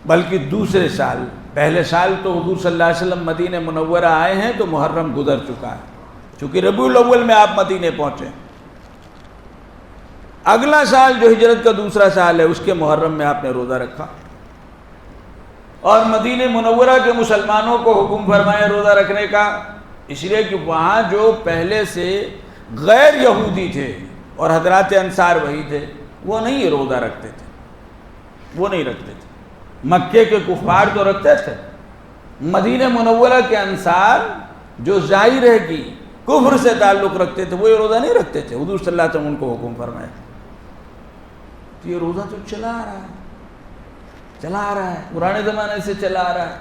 بلکہ دوسرے سال، پہلے سال تو حضور صلی اللہ علیہ وسلم مدینہ منورہ آئے ہیں تو محرم گزر چکا ہے، چونکہ ربیع الاول میں آپ مدینے پہنچے، اگلا سال جو ہجرت کا دوسرا سال ہے اس کے محرم میں آپ نے روزہ رکھا، اور مدینہ منورہ کے مسلمانوں کو حکم فرمایا روزہ رکھنے کا، اس لیے کہ وہاں جو پہلے سے غیر یہودی تھے اور حضرات انصار وہی تھے، وہ نہیں یہ روزہ رکھتے تھے، وہ نہیں رکھتے تھے۔ مکے کے کفار تو رکھتے تھے، مدینہ منورہ کے انصار جو ظاہر ہے کہ کفر سے تعلق رکھتے تھے وہ یہ روزہ نہیں رکھتے تھے۔ حضور صلی اللہ علیہ وسلم ان کو حکم فرمائے تو یہ روزہ تو چلا آ رہا ہے، پرانے زمانے سے چلا آ رہا ہے۔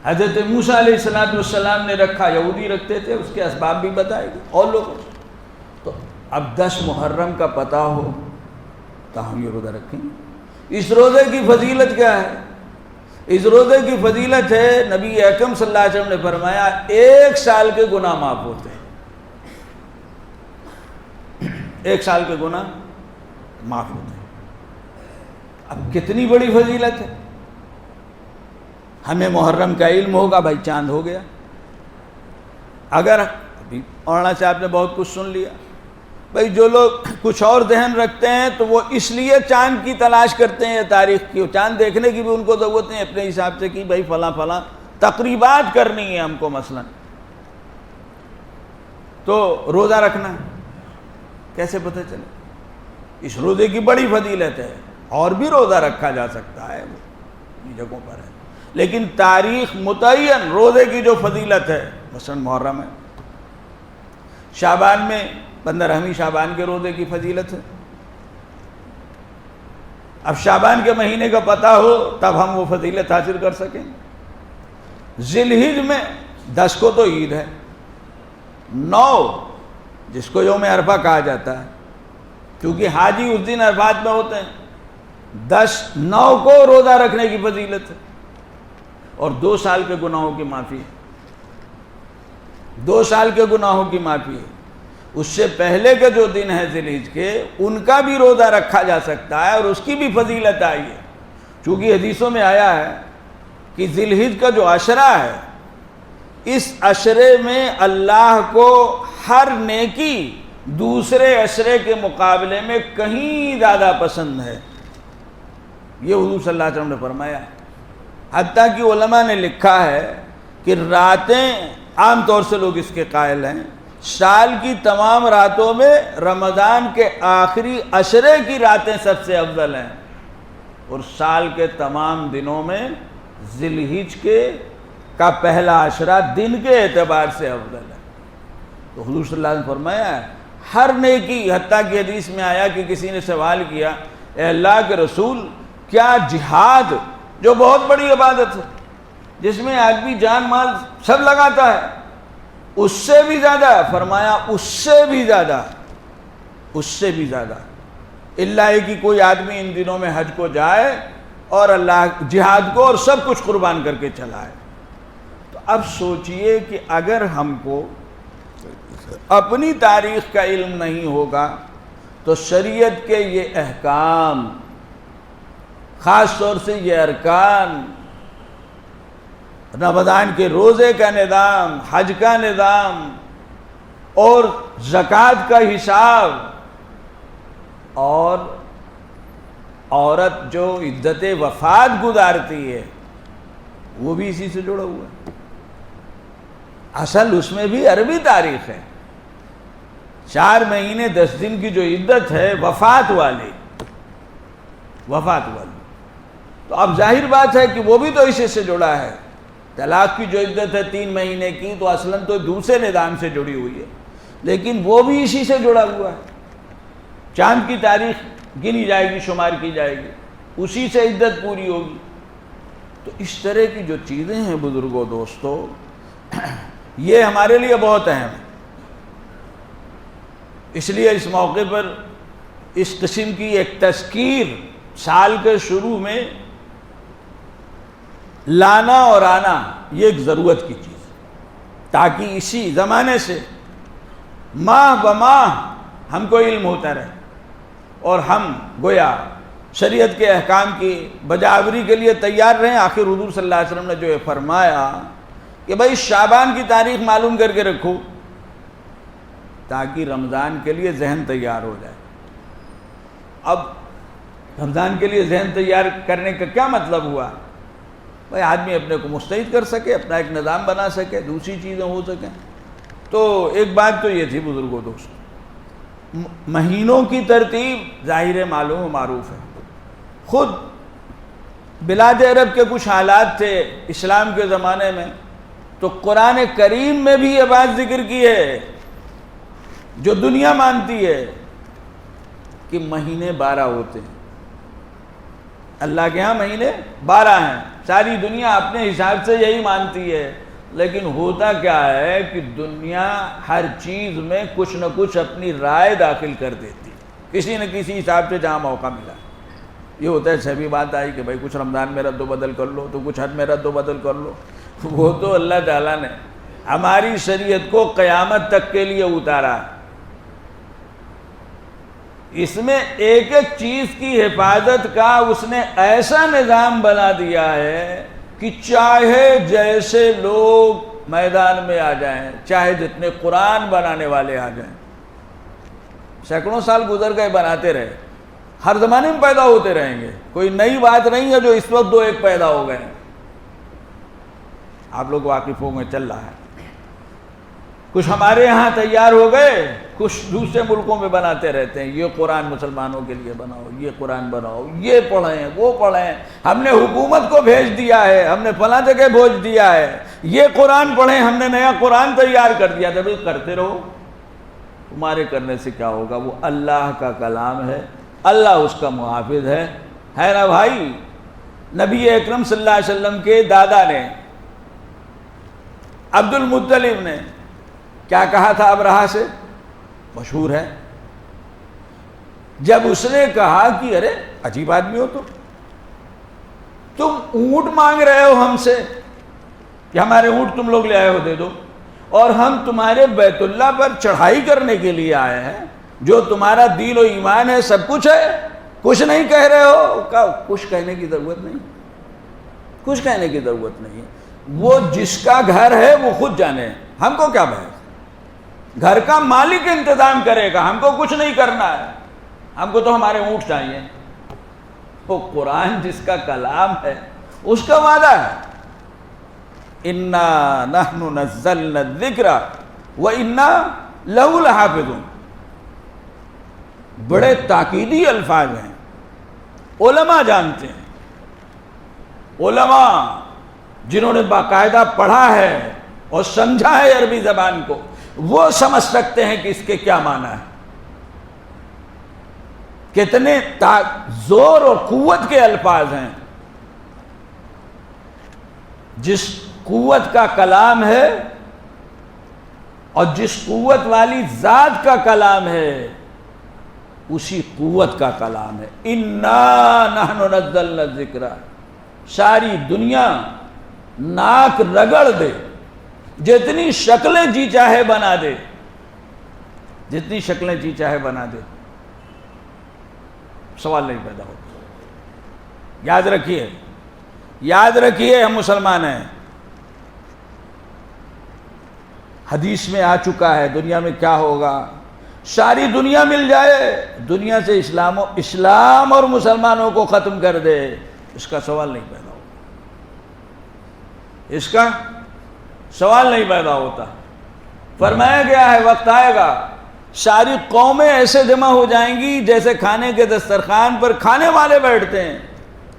حضرت موسیٰ علیہ السلام نے رکھا، یہودی رکھتے تھے، اس کے اسباب بھی بتائے گے اور لوگوں سے۔ تو اب 10 محرم کا پتہ ہو تو ہم یہ روزہ رکھیں گے۔ اس روزے کی فضیلت کیا ہے؟ اس روزے کی فضیلت ہے، نبی اکرم صلی اللہ علیہ وسلم نے فرمایا 1 سال کے گناہ معاف ہوتے ہیں، 1 سال کے گناہ معاف ہوتے ہیں۔ اب کتنی بڑی فضیلت ہے۔ ہمیں محرم کا علم ہوگا، بھائی چاند ہو گیا۔ اگر ابھی مولانا صاحب نے بہت کچھ سن لیا، بھائی جو لوگ کچھ اور ذہن رکھتے ہیں تو وہ اس لیے چاند کی تلاش کرتے ہیں تاریخ کی، چاند دیکھنے کی بھی ان کو ضرورت نہیں اپنے حساب سے کہ بھائی فلاں فلاں تقریبات کرنی ہے ہم کو، مثلا تو روزہ رکھنا کیسے پتہ چلے؟ اس روزے کی بڑی فضیلت ہے، اور بھی روزہ رکھا جا سکتا ہے، وہ جگہوں پر ہے، لیکن تاریخ متعین روزے کی جو فضیلت ہے، مثلا محرم ہے، شعبان میں 15ویں شعبان کے روزے کی فضیلت ہے۔ اب شعبان کے مہینے کا پتہ ہو تب ہم وہ فضیلت حاصل کر سکیں۔ ذی الحج میں 10 کو تو عید ہے، 9 جس کو یوم عرفہ کہا جاتا ہے، کیونکہ حاجی اس دن عرفات میں ہوتے ہیں، 9 کو روزہ رکھنے کی فضیلت ہے، اور 2 سال کے گناہوں کی معافی ہے، 2 سال کے گناہوں کی معافی ہے۔ اس سے پہلے کے جو دن ہیں ذی الحج کے، ان کا بھی روزہ رکھا جا سکتا ہے اور اس کی بھی فضیلت آئی ہے، چونکہ حدیثوں میں آیا ہے کہ ذی الحج کا جو عشرہ ہے، اس عشرے میں اللہ کو ہر نیکی دوسرے عشرے کے مقابلے میں کہیں زیادہ پسند ہے، یہ حضور صلی اللہ علیہ وسلم نے فرمایا۔ حتیٰ کہ علماء نے لکھا ہے کہ راتیں، عام طور سے لوگ اس کے قائل ہیں، سال کی تمام راتوں میں رمضان کے آخری عشرے کی راتیں سب سے افضل ہیں، اور سال کے تمام دنوں میں ذی الحج کا پہلا عشرہ دن کے اعتبار سے افضل ہے۔ تو حضور صلی اللہ علیہ وسلم فرمایا ہے ہر نیکی، حتیٰ کہ حدیث میں آیا کہ کسی نے سوال کیا، اے اللہ کے رسول، کیا جہاد جو بہت بڑی عبادت ہے، جس میں آدمی جان مال سب لگاتا ہے، اس سے بھی زیادہ؟ فرمایا اس سے بھی زیادہ، اس سے بھی زیادہ، اللہ کہ کوئی آدمی ان دنوں میں حج کو جائے اور اللہ جہاد کو اور سب کچھ قربان کر کے چلا ہے۔ تو اب سوچئے کہ اگر ہم کو اپنی تاریخ کا علم نہیں ہوگا تو شریعت کے یہ احکام، خاص طور سے یہ ارکان، رمضان کے روزے کا نظام، حج کا نظام اور زکوٰۃ کا حساب، اور عورت جو عدت وفات گزارتی ہے وہ بھی اسی سے جڑا ہوا ہے۔ اصل اس میں بھی عربی تاریخ ہے، 4 مہینے 10 دن کی جو عدت ہے وفات والی، تو اب ظاہر بات ہے کہ وہ بھی تو اسی سے جڑا ہے۔ طلاق کی جو عدت ہے 3 مہینے کی، تو اصلاً تو دوسرے نظام سے جڑی ہوئی ہے، لیکن وہ بھی اسی سے جڑا ہوا ہے۔ چاند کی تاریخ گنی جائے گی، شمار کی جائے گی، اسی سے عدت پوری ہوگی۔ تو اس طرح کی جو چیزیں ہیں بزرگوں، دوستو، یہ ہمارے لیے بہت اہم ہے۔ اس لیے اس موقع پر اس قسم کی ایک تذکیر سال کے شروع میں لانا اور آنا، یہ ایک ضرورت کی چیز ہے، تاکہ اسی زمانے سے ماہ بماہ ہم کو علم ہوتا رہے اور ہم گویا شریعت کے احکام کی بجاوری کے لیے تیار رہیں۔ آخر حضور صلی اللہ علیہ وسلم نے جو یہ فرمایا کہ بھائی شعبان کی تاریخ معلوم کر کے رکھو تاکہ رمضان کے لیے ذہن تیار ہو جائے۔ اب رمضان کے لیے ذہن تیار کرنے کا کیا مطلب ہوا؟ بھائی آدمی اپنے کو مستعد کر سکے، اپنا ایک نظام بنا سکے، دوسری چیزیں ہو سکیں۔ تو ایک بات تو یہ تھی بزرگوں دوست، مہینوں کی ترتیب ظاہر معلوم و معروف ہے. خود بلاد عرب کے کچھ حالات تھے اسلام کے زمانے میں، تو قرآن کریم میں بھی یہ بات ذکر کی ہے جو دنیا مانتی ہے کہ مہینے 12 ہوتے ہیں. اللہ کے ہاں مہینے 12 ہیں، ساری دنیا اپنے حساب سے یہی مانتی ہے، لیکن ہوتا کیا ہے کہ دنیا ہر چیز میں کچھ نہ کچھ اپنی رائے داخل کر دیتی، کسی نہ کسی حساب سے جہاں موقع ملا. یہ ہوتا ہے سبھی بات آئی کہ بھائی کچھ رمضان میں رد و بدل کر لو، تو کچھ حج میں رد و بدل کر لو. وہ تو اللہ تعالیٰ نے ہماری شریعت کو قیامت تک کے لیے اتارا. اس میں ایک ایک چیز کی حفاظت کا اس نے ایسا نظام بنا دیا ہے کہ چاہے جیسے لوگ میدان میں آ جائیں، چاہے جتنے قرآن بنانے والے آ جائیں، سینکڑوں سال گزر گئے بناتے رہے، ہر زمانے میں پیدا ہوتے رہیں گے. کوئی نئی بات نہیں ہے جو اس وقت 2-1 پیدا ہو گئے. آپ لوگ واقف ہوں گے، چل رہا ہے. کچھ ہمارے یہاں تیار ہو گئے، کچھ دوسرے ملکوں میں بناتے رہتے ہیں. یہ قرآن مسلمانوں کے لیے بناؤ، یہ قرآن بناؤ، یہ پڑھیں وہ پڑھیں، ہم نے حکومت کو بھیج دیا ہے، ہم نے فلاں جگہ بھیج دیا ہے، یہ قرآن پڑھیں، ہم نے نیا قرآن تیار کر دیا. جب کرتے رہو، تمہارے کرنے سے کیا ہوگا؟ وہ اللہ کا کلام ہے، اللہ اس کا محافظ ہے نا بھائی. نبی اکرم صلی اللہ علیہ وسلم کے دادا نے، عبد المطلب نے کیا کہا تھا ابرہہ سے؟ مشہور ہے. جب اس نے کہا کہ ارے عجیب آدمی ہو تم اونٹ مانگ رہے ہو ہم سے کہ ہمارے اونٹ تم لوگ لے آئے ہو دے دو، اور ہم تمہارے بیت اللہ پر چڑھائی کرنے کے لیے آئے ہیں، جو تمہارا دین و ایمان ہے سب کچھ ہے، کچھ نہیں کہہ رہے ہو. کچھ کہنے کی ضرورت نہیں، کچھ کہنے کی ضرورت نہیں. وہ جس کا گھر ہے وہ خود جانے، ہم کو کیا بحث؟ گھر کا مالک انتظام کرے گا، ہم کو کچھ نہیں کرنا ہے، ہم کو تو ہمارے اونٹ چاہیے. وہ قرآن جس کا کلام ہے اس کا وعدہ ہے، انا نحن نزلنا الذکر وانا لہ لحافظون. بڑے تاکیدی الفاظ ہیں، علماء جانتے ہیں، علماء جنہوں نے باقاعدہ پڑھا ہے اور سمجھا ہے عربی زبان کو، وہ سمجھ سکتے ہیں کہ اس کے کیا معنی ہے. کتنے زور اور قوت کے الفاظ ہیں. جس قوت کا کلام ہے اور جس قوت والی ذات کا کلام ہے اسی قوت کا کلام ہے. انا نحن نزلنا الذکر. ساری دنیا ناک رگڑ دے، جتنی شکلیں جی چاہے بنا دے، جتنی شکلیں جی چاہے بنا دے، سوال نہیں پیدا ہوتا. یاد رکھیے، یاد رکھیے، ہم مسلمان ہیں. حدیث میں آ چکا ہے دنیا میں کیا ہوگا. ساری دنیا مل جائے، دنیا سے اسلام اور مسلمانوں کو ختم کر دے، اس کا سوال نہیں پیدا ہوتا، اس کا سوال نہیں پیدا ہوتا. فرمایا گیا ہے وقت آئے گا ساری قومیں ایسے جمع ہو جائیں گی جیسے کھانے کے دسترخوان پر کھانے والے بیٹھتے ہیں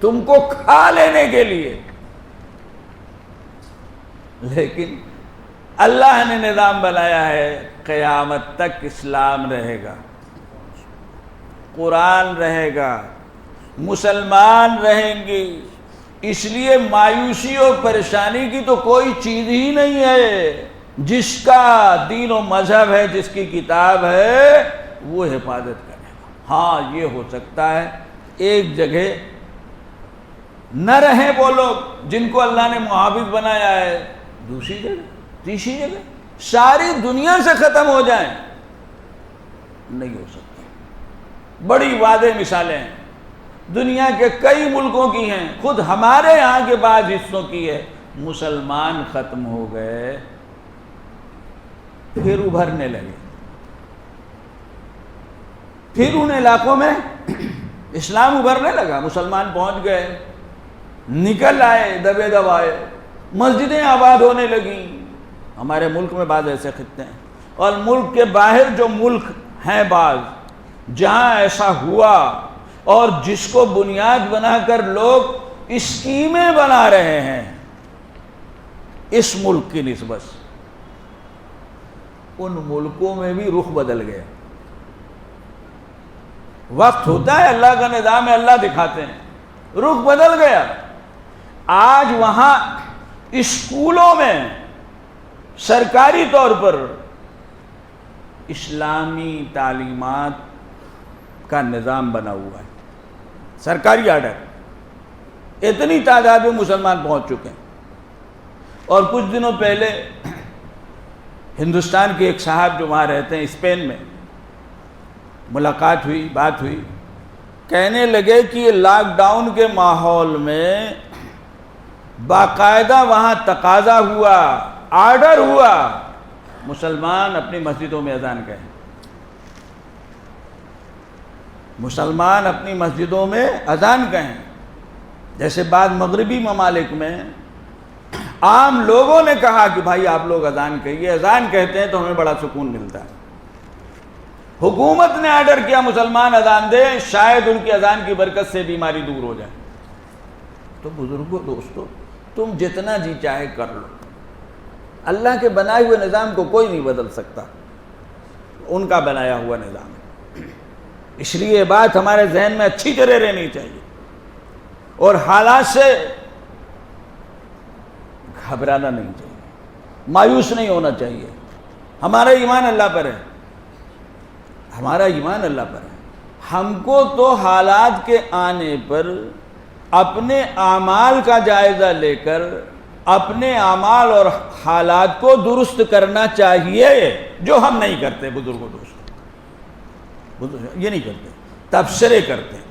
تم کو کھا لینے کے لیے، لیکن اللہ نے نظام بنایا ہے قیامت تک اسلام رہے گا، قرآن رہے گا، مسلمان رہیں گے. اس لیے مایوسی اور پریشانی کی تو کوئی چیز ہی نہیں ہے. جس کا دین و مذہب ہے، جس کی کتاب ہے، وہ حفاظت کرے گا. ہاں یہ ہو سکتا ہے ایک جگہ نہ رہیں وہ لوگ جن کو اللہ نے محافظ بنایا ہے، دوسری جگہ تیسری جگہ ساری دنیا سے ختم ہو جائیں، نہیں ہو سکتا. بڑی واضح مثالیں ہیں، دنیا کے کئی ملکوں کی ہیں، خود ہمارے یہاں کے بعض حصوں کی ہے. مسلمان ختم ہو گئے، پھر ابھرنے لگے، پھر ان علاقوں میں اسلام ابھرنے لگا، مسلمان پہنچ گئے، نکل آئے، دبے دبائے، مسجدیں آباد ہونے لگیں. ہمارے ملک میں بعض ایسے خطے ہیں اور ملک کے باہر جو ملک ہیں بعض جہاں ایسا ہوا اور جس کو بنیاد بنا کر لوگ اسکیمیں بنا رہے ہیں اس ملک کی نسبت، ان ملکوں میں بھی رخ بدل گیا۔ وقت ہوتا ہے، اللہ کا نظام ہے، اللہ دکھاتے ہیں، رخ بدل گیا۔ آج وہاں اسکولوں میں سرکاری طور پر اسلامی تعلیمات کا نظام بنا ہوا ہے، سرکاری آرڈر، اتنی تعداد میں مسلمان پہنچ چکے ہیں۔ اور کچھ دنوں پہلے ہندوستان کے ایک صاحب جو وہاں رہتے ہیں اسپین میں، ملاقات ہوئی، بات ہوئی، کہنے لگے کہ یہ لاک ڈاؤن کے ماحول میں باقاعدہ وہاں تقاضا ہوا، آرڈر ہوا، مسلمان اپنی مسجدوں میں اذان کہیں، مسلمان اپنی مسجدوں میں اذان کہیں۔ جیسے بعض مغربی ممالک میں عام لوگوں نے کہا کہ بھائی آپ لوگ اذان کہیے، اذان کہتے ہیں تو ہمیں بڑا سکون ملتا ہے۔ حکومت نے آرڈر کیا مسلمان اذان دے، شاید ان کی اذان کی برکت سے بیماری دور ہو جائے۔ تو بزرگوں، دوستو، تم جتنا جی چاہے کر لو، اللہ کے بنائے ہوئے نظام کو کوئی نہیں بدل سکتا، ان کا بنایا ہوا نظام ہے۔ اس لیے یہ بات ہمارے ذہن میں اچھی طرح رہنی چاہیے اور حالات سے گھبرانا نہیں چاہیے، مایوس نہیں ہونا چاہیے۔ ہمارا ایمان اللہ پر ہے، ہمارا ایمان اللہ پر ہے۔ ہم کو تو حالات کے آنے پر اپنے اعمال کا جائزہ لے کر اپنے اعمال اور حالات کو درست کرنا چاہیے، جو ہم نہیں کرتے بزرگوں دوستوں، یہ نہیں کرتے، تبصرے کرتے ہیں۔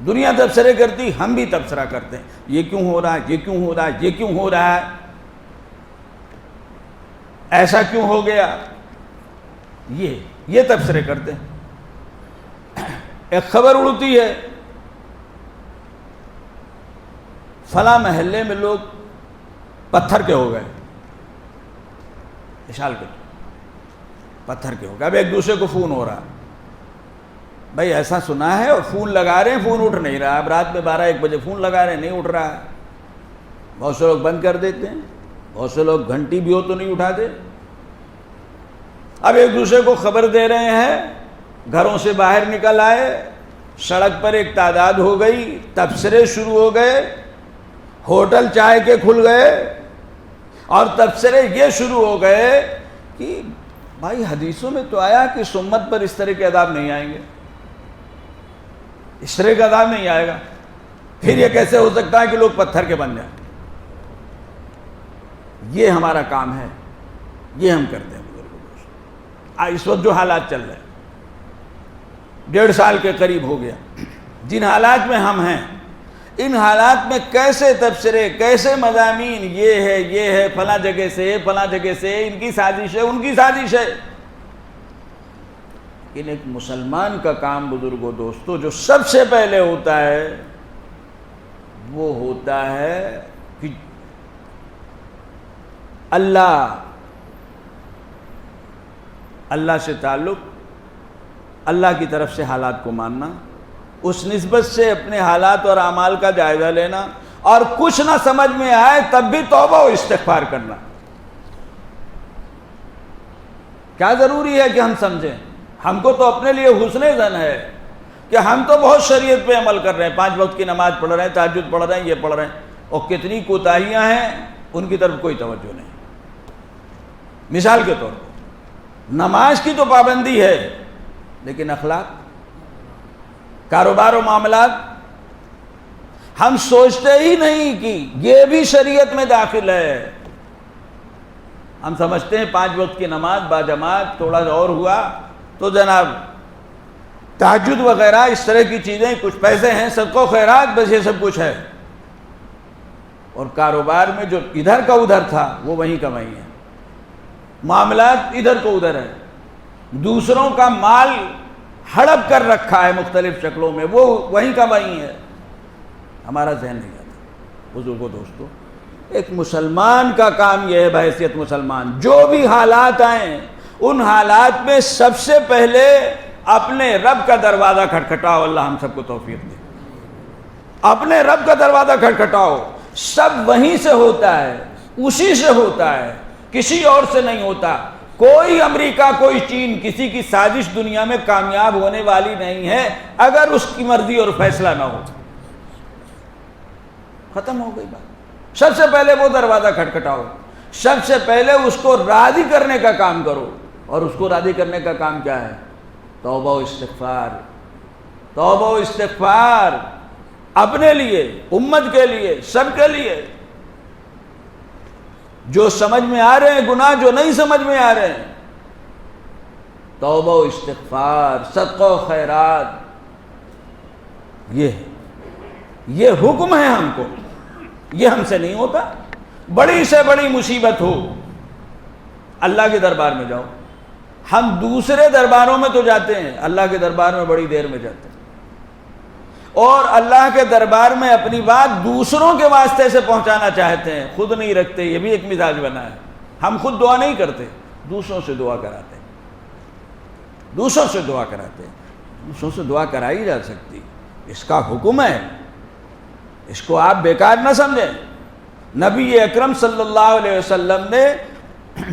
دنیا تبصرے کرتی، ہم بھی تبصرہ کرتے ہیں، یہ کیوں ہو رہا ہے، یہ کیوں ہو رہا ہے، یہ کیوں ہو رہا ہے، ایسا کیوں ہو گیا، یہ تبصرے کرتے ہیں۔ ایک خبر اڑتی ہے، فلاں محلے میں لوگ پتھر کے ہو گئے، مثال کے پتھر کے ہو گئے۔ اب ایک دوسرے کو فون ہو رہا، بھائی ایسا سنا ہے، اور فون لگا رہے ہیں، فون اٹھ نہیں رہا۔ اب رات میں 12-1 بجے فون لگا رہے ہیں، نہیں اٹھ رہا ہے۔ بہت سے لوگ بند کر دیتے ہیں، بہت سے لوگ گھنٹی بھی ہو تو نہیں اٹھاتے۔ اب ایک دوسرے کو خبر دے رہے ہیں، گھروں سے باہر نکل آئے، سڑک پر ایک تعداد ہو گئی، تبصرے شروع ہو گئے، ہوٹل چائے کے کھل گئے، اور تبصرے یہ شروع ہو گئے کہ بھائی حدیثوں میں تو آیا کہ سمت پر اس طرح کے عذاب نہیں آئیں گے، اس طرح کا عذاب نہیں آئے گا، پھر یہ کیسے ہو سکتا ہے کہ لوگ پتھر کے بن جائیں۔ یہ ہمارا کام ہے، یہ ہم کرتے ہیں بزرگوں۔ اس وقت جو حالات چل رہے ہیں، 1.5 سال کے قریب ہو گیا، جن حالات میں ہم ہیں، ان حالات میں کیسے تبصرے، کیسے مضامین، یہ ہے فلاں جگہ سے، فلاں جگہ سے، ان کی سازش ہے، ان کی سازش ہے۔ لیکن ایک مسلمان کا کام بزرگوں دوستو جو سب سے پہلے ہوتا ہے، وہ ہوتا ہے کہ اللہ سے تعلق، اللہ کی طرف سے حالات کو ماننا، اس نسبت سے اپنے حالات اور اعمال کا جائزہ لینا، اور کچھ نہ سمجھ میں آئے تب بھی توبہ و استغفار کرنا۔ کیا ضروری ہے کہ ہم سمجھیں؟ ہم کو تو اپنے لیے حسن ظن ہے کہ ہم تو بہت شریعت پہ عمل کر رہے ہیں، 5 وقت کی نماز پڑھ رہے ہیں، تہجد پڑھ رہے ہیں، یہ پڑھ رہے ہیں، اور کتنی کوتاہیاں ہیں ان کی طرف کوئی توجہ نہیں۔ مثال کے طور پر نماز کی تو پابندی ہے، لیکن اخلاق، کاروبار و معاملات، ہم سوچتے ہی نہیں کہ یہ بھی شریعت میں داخل ہے۔ ہم سمجھتے ہیں 5 وقت کی نماز باجماعت، تھوڑا اور ہوا تو جناب تہجد وغیرہ اس طرح کی چیزیں، کچھ پیسے ہیں، صدقہ و خیرات، بس یہ سب کچھ ہے۔ اور کاروبار میں جو ادھر کا ادھر تھا وہ وہیں کا وہیں ہے، معاملات ادھر کو ادھر ہے، دوسروں کا مال ہڑپ کر رکھا ہے مختلف شکلوں میں، وہ وہیں کا وہیں ہے۔ ہمارا ذہن نہیں جاتا۔ بزرگوں دوستو، ایک مسلمان کا کام یہ ہے بحیثیت مسلمان، جو بھی حالات آئیں ان حالات میں سب سے پہلے اپنے رب کا دروازہ کھٹکھٹاؤ. اللہ ہم سب کو توفیق دے. اپنے رب کا دروازہ کھٹکھٹاؤ. سب وہیں سے ہوتا ہے, اسی سے ہوتا ہے, کسی اور سے نہیں ہوتا. کوئی امریکہ, کوئی چین, کسی کی سازش دنیا میں کامیاب ہونے والی نہیں ہے اگر اس کی مرضی اور فیصلہ نہ ہو. ختم ہو گئی بات. سب سے پہلے وہ دروازہ کھٹکھٹاؤ, سب سے پہلے اس کو راضی کرنے کا کام کرو. اور اس کو راضی کرنے کا کام کیا ہے؟ توبہ و استغفار. توبہ و استغفار اپنے لیے, امت کے لیے, سب کے لیے. جو سمجھ میں آ رہے ہیں گناہ, جو نہیں سمجھ میں آ رہے ہیں, توبہ و استغفار, صدقہ و خیرات. یہ حکم ہے ہم کو, یہ ہم سے نہیں ہوتا. بڑی سے بڑی مصیبت ہو, اللہ کے دربار میں جاؤ. ہم دوسرے درباروں میں تو جاتے ہیں, اللہ کے دربار میں بڑی دیر میں جاتے ہیں. اور اللہ کے دربار میں اپنی بات دوسروں کے واسطے سے پہنچانا چاہتے ہیں, خود نہیں رکھتے. یہ بھی ایک مزاج بنا ہے. ہم خود دعا نہیں کرتے, دوسروں سے دعا کراتے ہیں. دوسروں سے دعا کراتے ہیں. دوسروں سے دعا کرائی جا سکتی, اس کا حکم ہے, اس کو آپ بیکار نہ سمجھیں. نبی اکرم صلی اللہ علیہ وسلم نے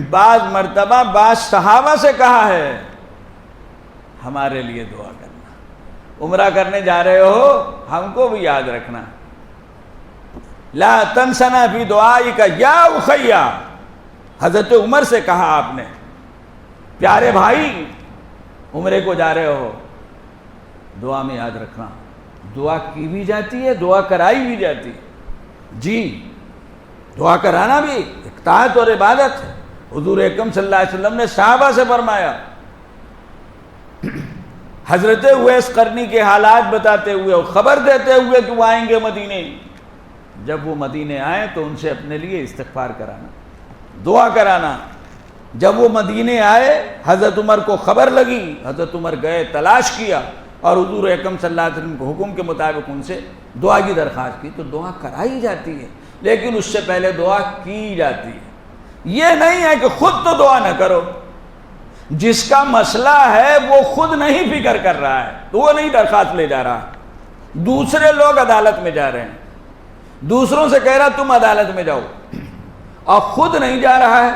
بعض مرتبہ بعض صحابہ سے کہا ہے ہمارے لیے دعا کرنا. عمرہ کرنے جا رہے ہو, ہم کو بھی یاد رکھنا. لا تنسنا فی دعائک یا اخی. حضرت عمر سے کہا آپ نے, پیارے بھائی عمرے کو جا رہے ہو, دعا میں یاد رکھنا. دعا کی بھی جاتی ہے, دعا کرائی بھی جاتی ہے. جی, دعا کرانا بھی ایک طاعت اور عبادت ہے. حضور اکرم صلی اللہ علیہ وسلم نے صحابہ سے فرمایا, حضرت اویس قرنی کے حالات بتاتے ہوئے اور خبر دیتے ہوئے کہ وہ آئیں گے مدینے. جب وہ مدینے آئے تو ان سے اپنے لیے استغفار کرانا, دعا کرانا. جب وہ مدینے آئے, حضرت عمر کو خبر لگی, حضرت عمر گئے, تلاش کیا اور حضور اکرم صلی اللہ علیہ وسلم کے حکم کے مطابق ان سے دعا کی درخواست کی. تو دعا کرائی جاتی ہے, لیکن اس سے پہلے دعا کی جاتی ہے. یہ نہیں ہے کہ خود تو دعا نہ کرو. جس کا مسئلہ ہے وہ خود نہیں فکر کر رہا ہے تو وہ نہیں درخواست لے جا رہا. دوسرے لوگ عدالت میں جا رہے ہیں, دوسروں سے کہہ رہا تم عدالت میں جاؤ, اور خود نہیں جا رہا ہے.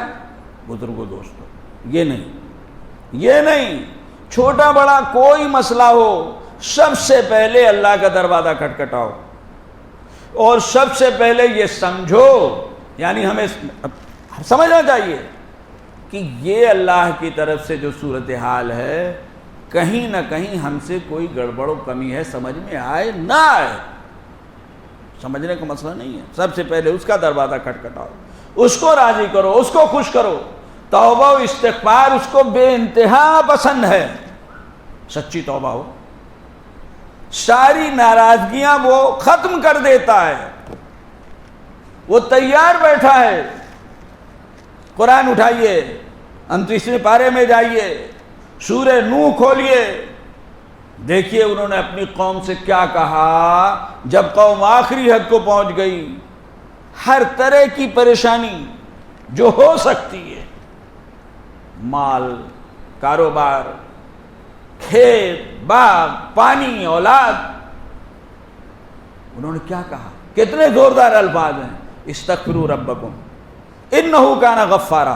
بزرگوں, دوستوں, یہ نہیں. چھوٹا بڑا کوئی مسئلہ ہو, سب سے پہلے اللہ کا دروازہ کھٹکھٹاؤ. اور سب سے پہلے یہ سمجھو, یعنی ہمیں سمجھنا چاہیے کہ یہ اللہ کی طرف سے جو صورتحال ہے, کہیں نہ کہیں ہم سے کوئی گڑبڑ و کمی ہے, سمجھ میں آئے نہ آئے, سمجھنے کا مسئلہ نہیں ہے. سب سے پہلے اس کا دروازہ کھٹکھٹاؤ, اس کو راضی کرو, اس کو خوش کرو. توبہ و استغفار اس کو بے انتہا پسند ہے. سچی توبہ ہو, ساری ناراضگیاں وہ ختم کر دیتا ہے. وہ تیار بیٹھا ہے. قرآن اٹھائیے, 29ویں پارے میں جائیے, سورہ نوح کھولیے, دیکھیے انہوں نے اپنی قوم سے کیا کہا. جب قوم آخری حد کو پہنچ گئی, ہر طرح کی پریشانی جو ہو سکتی ہے, مال, کاروبار, کھیت, باغ, پانی, اولاد, انہوں نے کیا کہا؟ کتنے زوردار الفاظ ہیں. استغفروا ربکم انہو کان غفارا,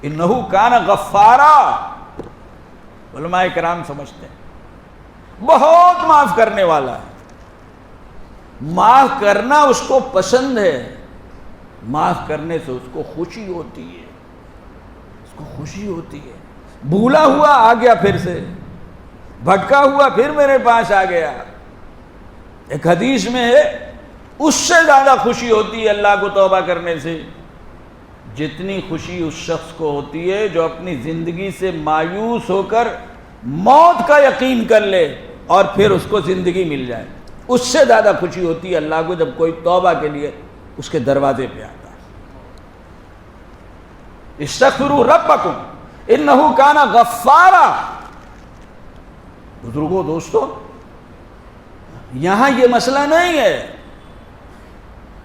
انہو کان غفارا. علماء کرام سمجھتے ہیں بہت معاف کرنے والا ہے. معاف کرنا اس کو پسند ہے, معاف کرنے سے اس کو خوشی ہوتی ہے, اس کو خوشی ہوتی ہے. بھولا ہوا آ گیا, پھر سے بھٹکا ہوا پھر میرے پاس آ گیا. ایک حدیث میں ہے اس سے زیادہ خوشی ہوتی ہے اللہ کو توبہ کرنے سے جتنی خوشی اس شخص کو ہوتی ہے جو اپنی زندگی سے مایوس ہو کر موت کا یقین کر لے اور پھر اس کو زندگی مل جائے. اس سے زیادہ خوشی ہوتی ہے اللہ کو جب کوئی توبہ کے لیے اس کے دروازے پہ آتا ہے. استغفروا ربکم انہو کان غفارا. بزرگوں, دوستوں, یہاں یہ مسئلہ نہیں ہے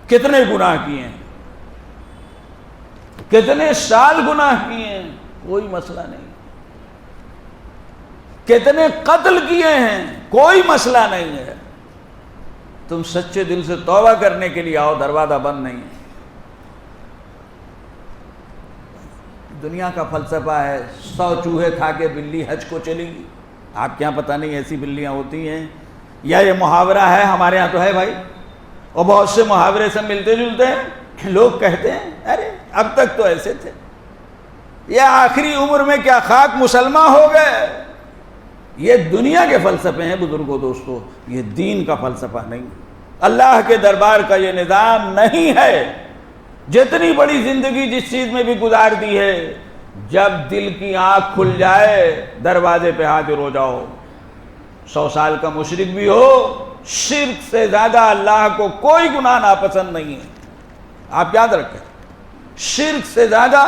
کتنے گناہ کیے ہیں, کتنے سال گناہ کیے ہیں, کوئی مسئلہ نہیں. کتنے قتل کیے ہیں, کوئی مسئلہ نہیں ہے. تم سچے دل سے توبہ کرنے کے لیے آؤ, دروازہ بند نہیں ہے. دنیا کا فلسفہ ہے 100 چوہے کھا کے بلی حج کو چلی گی. آپ کیا پتہ نہیں ایسی بلیاں ہوتی ہیں, یا یہ محاورہ ہے, ہمارے ہاں تو ہے بھائی, اور بہت سے محاورے سے ملتے جلتے ہیں. لوگ کہتے ہیں ارے اب تک تو ایسے تھے, یا آخری عمر میں کیا خاک مسلمان ہو گئے. یہ دنیا کے فلسفے ہیں بزرگوں دوستو, یہ دین کا فلسفہ نہیں. اللہ کے دربار کا یہ نظام نہیں ہے. جتنی بڑی زندگی جس چیز میں بھی گزار دی ہے, جب دل کی آنکھ کھل جائے دروازے پہ حاضر ہو جاؤ. 100 سال کا مشرک بھی ہو, شرک سے زیادہ اللہ کو کوئی گناہ ناپسند نہیں ہے. آپ یاد رکھیں, شرک سے زیادہ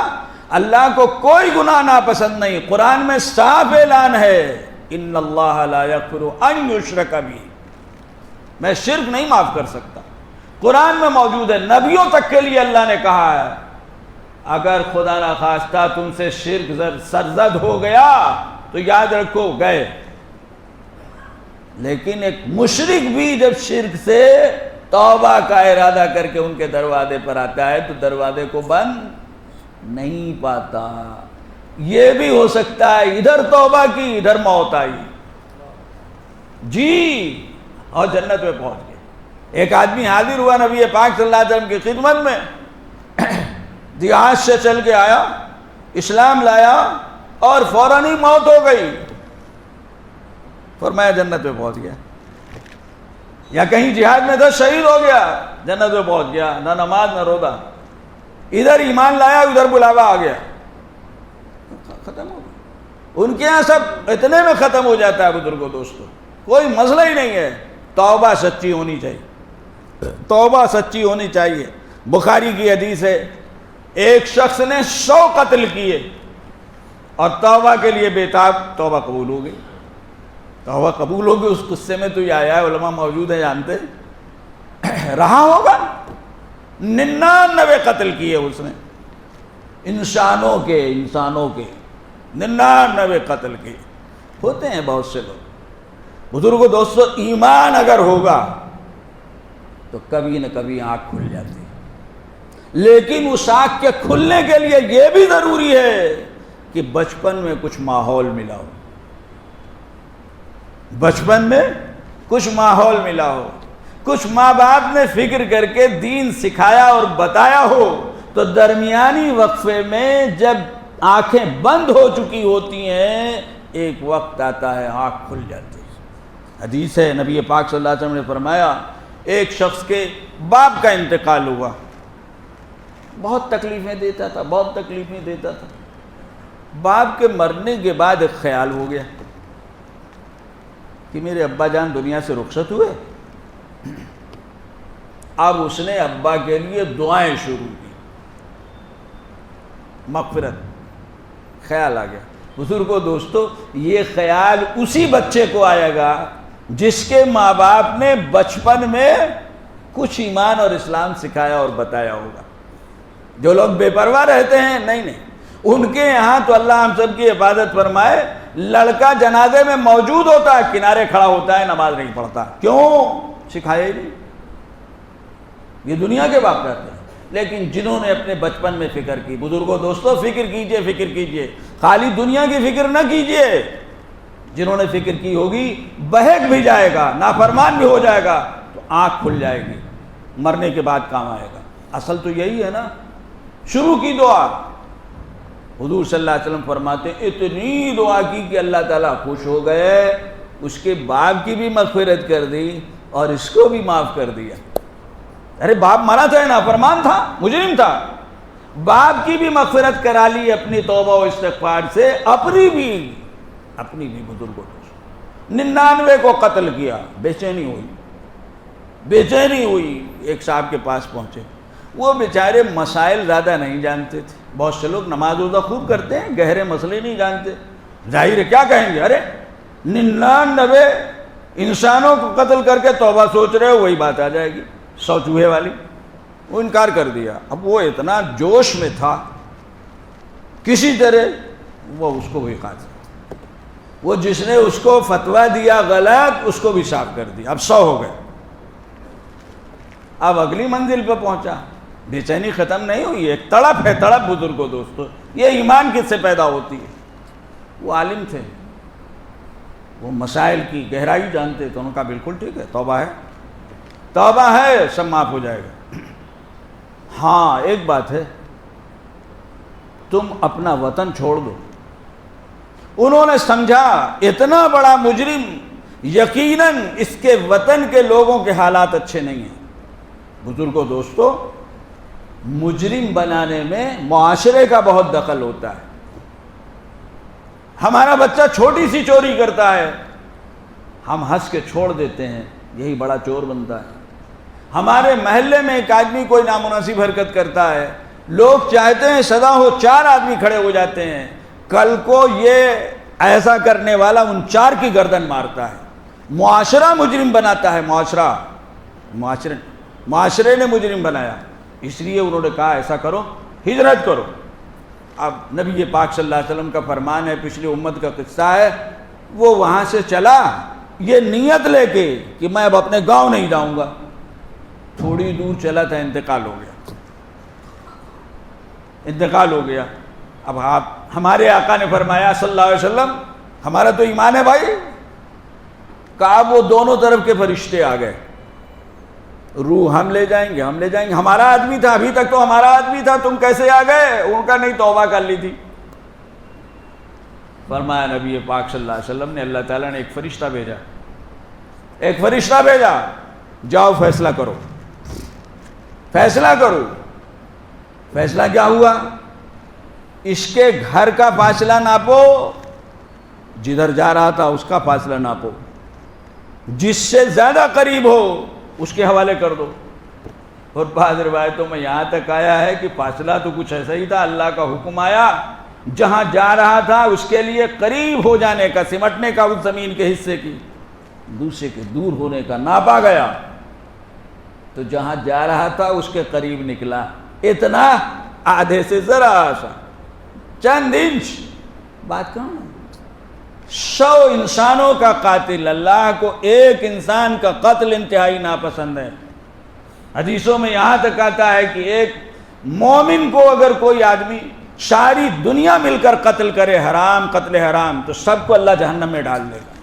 اللہ کو کوئی گناہ ناپسند نہیں. قرآن میں صاف اعلان ہے, ان اللہ لا یغفر ان یشرک بہ, میں شرک نہیں معاف کر سکتا. قرآن میں موجود ہے, نبیوں تک کے لیے اللہ نے کہا ہے اگر خدا نخواستہ تم سے شرک سرزد ہو گیا تو یاد رکھو گئے. لیکن ایک مشرک بھی جب شرک سے توبہ کا ارادہ کر کے ان کے دروازے پر آتا ہے تو دروازے کو بند نہیں پاتا. یہ بھی ہو سکتا ہے ادھر توبہ کی, ادھر موت آئی جی اور جنت میں پہنچ گئے. ایک آدمی حاضر ہوا نبی پاک صلی اللہ علیہ وسلم کی خدمت میں, دیہات سے چل کے آیا, اسلام لایا اور فوراً ہی موت ہو گئی. فرمایا جنت میں پہنچ گیا. یا کہیں جہاد میں تھا, شہید ہو گیا, جنت میں پہنچ گیا, نہ نماز نہ روزہ. ادھر ایمان لایا, ادھر بلاوا آ گیا, ختم ہو گیا. ان کے یہاں سب اتنے میں ختم ہو جاتا ہے بزرگوں دوستوں, کوئی مسئلہ ہی نہیں ہے. توبہ سچی ہونی چاہیے, توبہ سچی ہونی چاہیے. بخاری کی حدیث ہے, ایک شخص نے 100 قتل کیے اور توبہ کے لیے بےتاب, توبہ قبول ہو گئی. توبہ قبول ہوگی اس قصے میں تو یہ آیا ہے, علماء موجود ہیں جانتے, رہا ہوگا 99 قتل کیے اس نے, انسانوں کے 99 قتل کیے. ہوتے ہیں بہت سے لوگ. بزرگوں دوستو, ایمان اگر ہوگا تو کبھی نہ کبھی آنکھ کھل جاتی ہے. لیکن اس آنکھ کے کھلنے کے لیے یہ بھی ضروری ہے کہ بچپن میں کچھ ماحول ملا ہو, بچپن میں کچھ ماحول ملا ہو, کچھ ماں باپ نے فکر کر کے دین سکھایا اور بتایا ہو, تو درمیانی وقفے میں جب آنکھیں بند ہو چکی ہوتی ہیں ایک وقت آتا ہے آنکھ کھل جاتی ہے. حدیث ہے, نبی پاک صلی اللہ علیہ وسلم نے فرمایا ایک شخص کے باپ کا انتقال ہوا, بہت تکلیفیں دیتا تھا, بہت تکلیفیں دیتا تھا. باپ کے مرنے کے بعد ایک خیال ہو گیا کہ میرے ابا جان دنیا سے رخصت ہوئے, اب اس نے ابا کے لیے دعائیں شروع کی, مغفرت. خیال آ گیا. بزرگوں دوستو, یہ خیال اسی بچے کو آئے گا جس کے ماں باپ نے بچپن میں کچھ ایمان اور اسلام سکھایا اور بتایا ہوگا. جو لوگ بے پرواہ رہتے ہیں, نہیں, ان کے یہاں تو اللہ ہم سب کی حفاظت فرمائے, لڑکا جنازے میں موجود ہوتا ہے, کنارے کھڑا ہوتا ہے, نماز نہیں پڑھتا. کیوں؟ سکھایا ہی نہیں. یہ دنیا کے واقعات ہیں. لیکن جنہوں نے اپنے بچپن میں فکر کی, بزرگوں دوستوں فکر کیجئے, خالی دنیا کی فکر نہ کیجئے. جنہوں نے فکر کی ہوگی, بہک بھی جائے گا, نافرمان بھی ہو جائے گا, تو آنکھ کھل جائے گی, مرنے کے بعد کام آئے گا. اصل تو یہی ہے نا, شروع کی دعا. حضور صلی اللہ علیہ وسلم فرماتے ہیں اتنی دعا کی کہ اللہ تعالیٰ خوش ہو گئے, اس کے باپ کی بھی مغفرت کر دی اور اس کو بھی معاف کر دیا. ارے باپ مرا تھا, نافرمان تھا, مجرم تھا, باپ کی بھی مغفرت کرا لی اپنی توبہ و استغفار سے, اپنی بھی. بزرگوں نے 99 کو قتل کیا. بےچینی ہوئی. ایک صاحب کے پاس پہنچے, وہ بیچارے مسائل زیادہ نہیں جانتے تھے. بہت سے لوگ نماز روزہ خوب کرتے ہیں, گہرے مسئلے نہیں جانتے. ظاہر ہے کیا کہیں گے, ارے 99 انسانوں کو قتل کر کے توبہ سوچ رہے ہو, وہی بات آ جائے گی 100 چوہے والی. وہ انکار کر دیا. اب وہ اتنا جوش میں تھا, کسی طرح وہ اس کو بھی قاضی، وہ جس نے اس کو فتویٰ دیا غلط اس کو بھی صاف کر دیا. اب 100 ہو گئے. اب اگلی منزل پہ پہنچا. بے چینی ختم نہیں ہوئی، ایک تڑپ ہے، تڑپ بزرگوں دوستو. یہ ایمان کس سے پیدا ہوتی ہے؟ وہ عالم تھے، وہ مسائل کی گہرائی جانتے، تو انہوں نے کہا بالکل ٹھیک ہے، توبہ ہے، توبہ ہے، سب معاف ہو جائے گا. ہاں ایک بات ہے، تم اپنا وطن چھوڑ دو. انہوں نے سمجھا اتنا بڑا مجرم، یقیناً اس کے وطن کے لوگوں کے حالات اچھے نہیں ہیں. بزرگوں دوستو، مجرم بنانے میں معاشرے کا بہت دخل ہوتا ہے. ہمارا بچہ چھوٹی سی چوری کرتا ہے، ہم ہنس کے چھوڑ دیتے ہیں، یہی بڑا چور بنتا ہے. ہمارے محلے میں ایک آدمی کوئی نامناسب حرکت کرتا ہے، لوگ چاہتے ہیں سزا ہو، 4 آدمی کھڑے ہو جاتے ہیں. کل کو یہ ایسا کرنے والا ان 4 کی گردن مارتا ہے. معاشرہ مجرم بناتا ہے، معاشرے نے مجرم بنایا. اس لیے انہوں نے کہا ایسا کرو، ہجرت کرو. اب نبی پاک صلی اللہ علیہ وسلم کا فرمان ہے، پچھلی امت کا قصہ ہے، وہ وہاں سے چلا یہ نیت لے کے کہ میں اب اپنے گاؤں نہیں جاؤں گا. تھوڑی دور چلا تھا، انتقال ہو گیا. اب ہمارے آقا نے فرمایا صلی اللہ علیہ وسلم، ہمارا تو ایمان ہے بھائی. کہا وہ دونوں طرف کے فرشتے آ گئے، روح ہم لے جائیں گے، ہمارا آدمی تھا، ابھی تک تو ہمارا آدمی تھا، تم کیسے آ گئے؟ ان کا نہیں توبہ کر لی تھی. فرمایا نبی پاک صلی اللہ علیہ وسلم نے، اللہ تعالیٰ نے ایک فرشتہ بھیجا، جاؤ فیصلہ کرو. فیصلہ کیا ہوا؟ اس کے گھر کا فاصلہ ناپو، جدھر جا رہا تھا اس کا فاصلہ ناپو، جس سے زیادہ قریب ہو اس کے حوالے کر دو. اور بعض روایتوں میں یہاں تک آیا ہے کہ فاصلہ تو کچھ ایسا ہی تھا، اللہ کا حکم آیا جہاں جا رہا تھا اس کے لیے قریب ہو جانے کا، سمٹنے کا اس زمین کے حصے کی، دوسرے کے دور ہونے کا ناپا گیا، تو جہاں جا رہا تھا اس کے قریب نکلا. اتنا، آدھے سے ذرا سا، چند انچ. بات کہاں ہے؟ 100 انسانوں کا قاتل. اللہ کو ایک انسان کا قتل انتہائی ناپسند ہے. حدیثوں میں یہاں تک آتا ہے کہ ایک مومن کو اگر کوئی آدمی ساری دنیا مل کر قتل کرے، قتل حرام، تو سب کو اللہ جہنم میں ڈال دے گا.